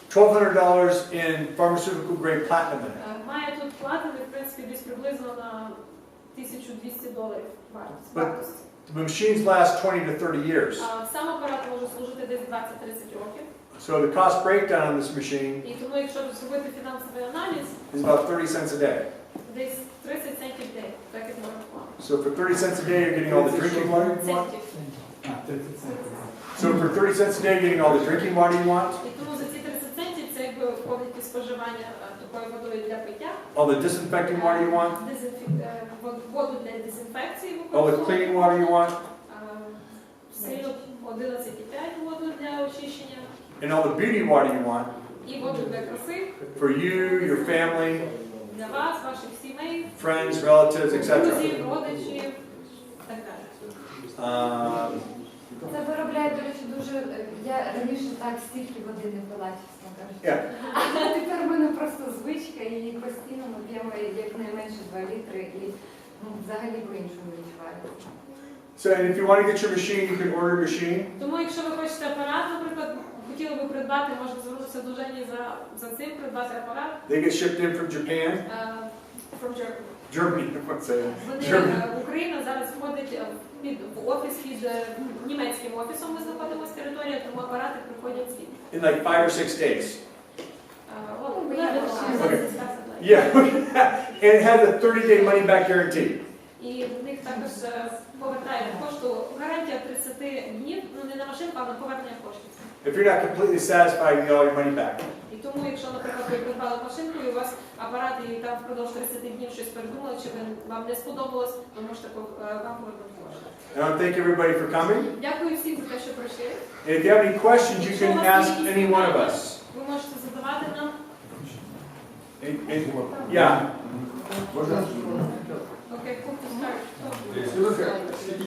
$1,200 in pharmaceutical grade platinum in it. має тут платини, в принципі, десь приблизно на $1200 вартості. The machines last 20 to 30 years. Сам апарат може служити десь 20-30 років. So the cost breakdown on this machine І тому, якщо зробити фінансовий аналіз, is about 30 cents a day. десь 30 центів в день, так як ми рахували. So for 30 cents a day, you're getting all the drinking water you want. So for 30 cents a day, you're getting all the drinking water you want. І тому за ці 30 центів це якби входить і споживання такої водою для пиття, All the disinfecting water you want. воду для дезінфекції All the cleaning water you want. сильно 11,5 воду для очищення. And all the beauty water you want. І воду для краси. For you, your family. Для вас, ваших сімей. Friends, relatives, etc. Друзів, родичів, і так далі. Це виробляє, до речі, дуже... Я раніше так стільки води не пила, чесно кажучи. А тепер в мене просто звичка, і постійно ми п'ємо якнайменше 2 літри, і взагалі по-іншому відчуваю. So if you want to get your machine, you can order a machine. Тому якщо ви хочете апарат, наприклад, хотіли би придбати, можете звернутися до Жені за цим, придбати апарат. They get shipped in from Japan. From Germany. Germany, what's that? Україна зараз входить в офіс під німецьким офісом, ми знаходимося територія, тому апарати приходять звідти. In like 5 or 6 days. Okay. Yeah, and it has a 30-day money-back guarantee. І в них також повертає кошту гарантія 30 днів, не на машинку, а на повернення коштів. If you're not completely satisfied, you get all your money back. І тому, якщо, наприклад, ви придбали машинку і у вас апарат і там впродовж 30 днів щось передумали, чи вам не сподобалось, ви можете вам повернути кошти. I want to thank everybody for coming. Дякую всім за те, що прийшли. And if you have any questions, you can ask any one of us. Ви можете задавати нам. Yeah. Okay, cool to start.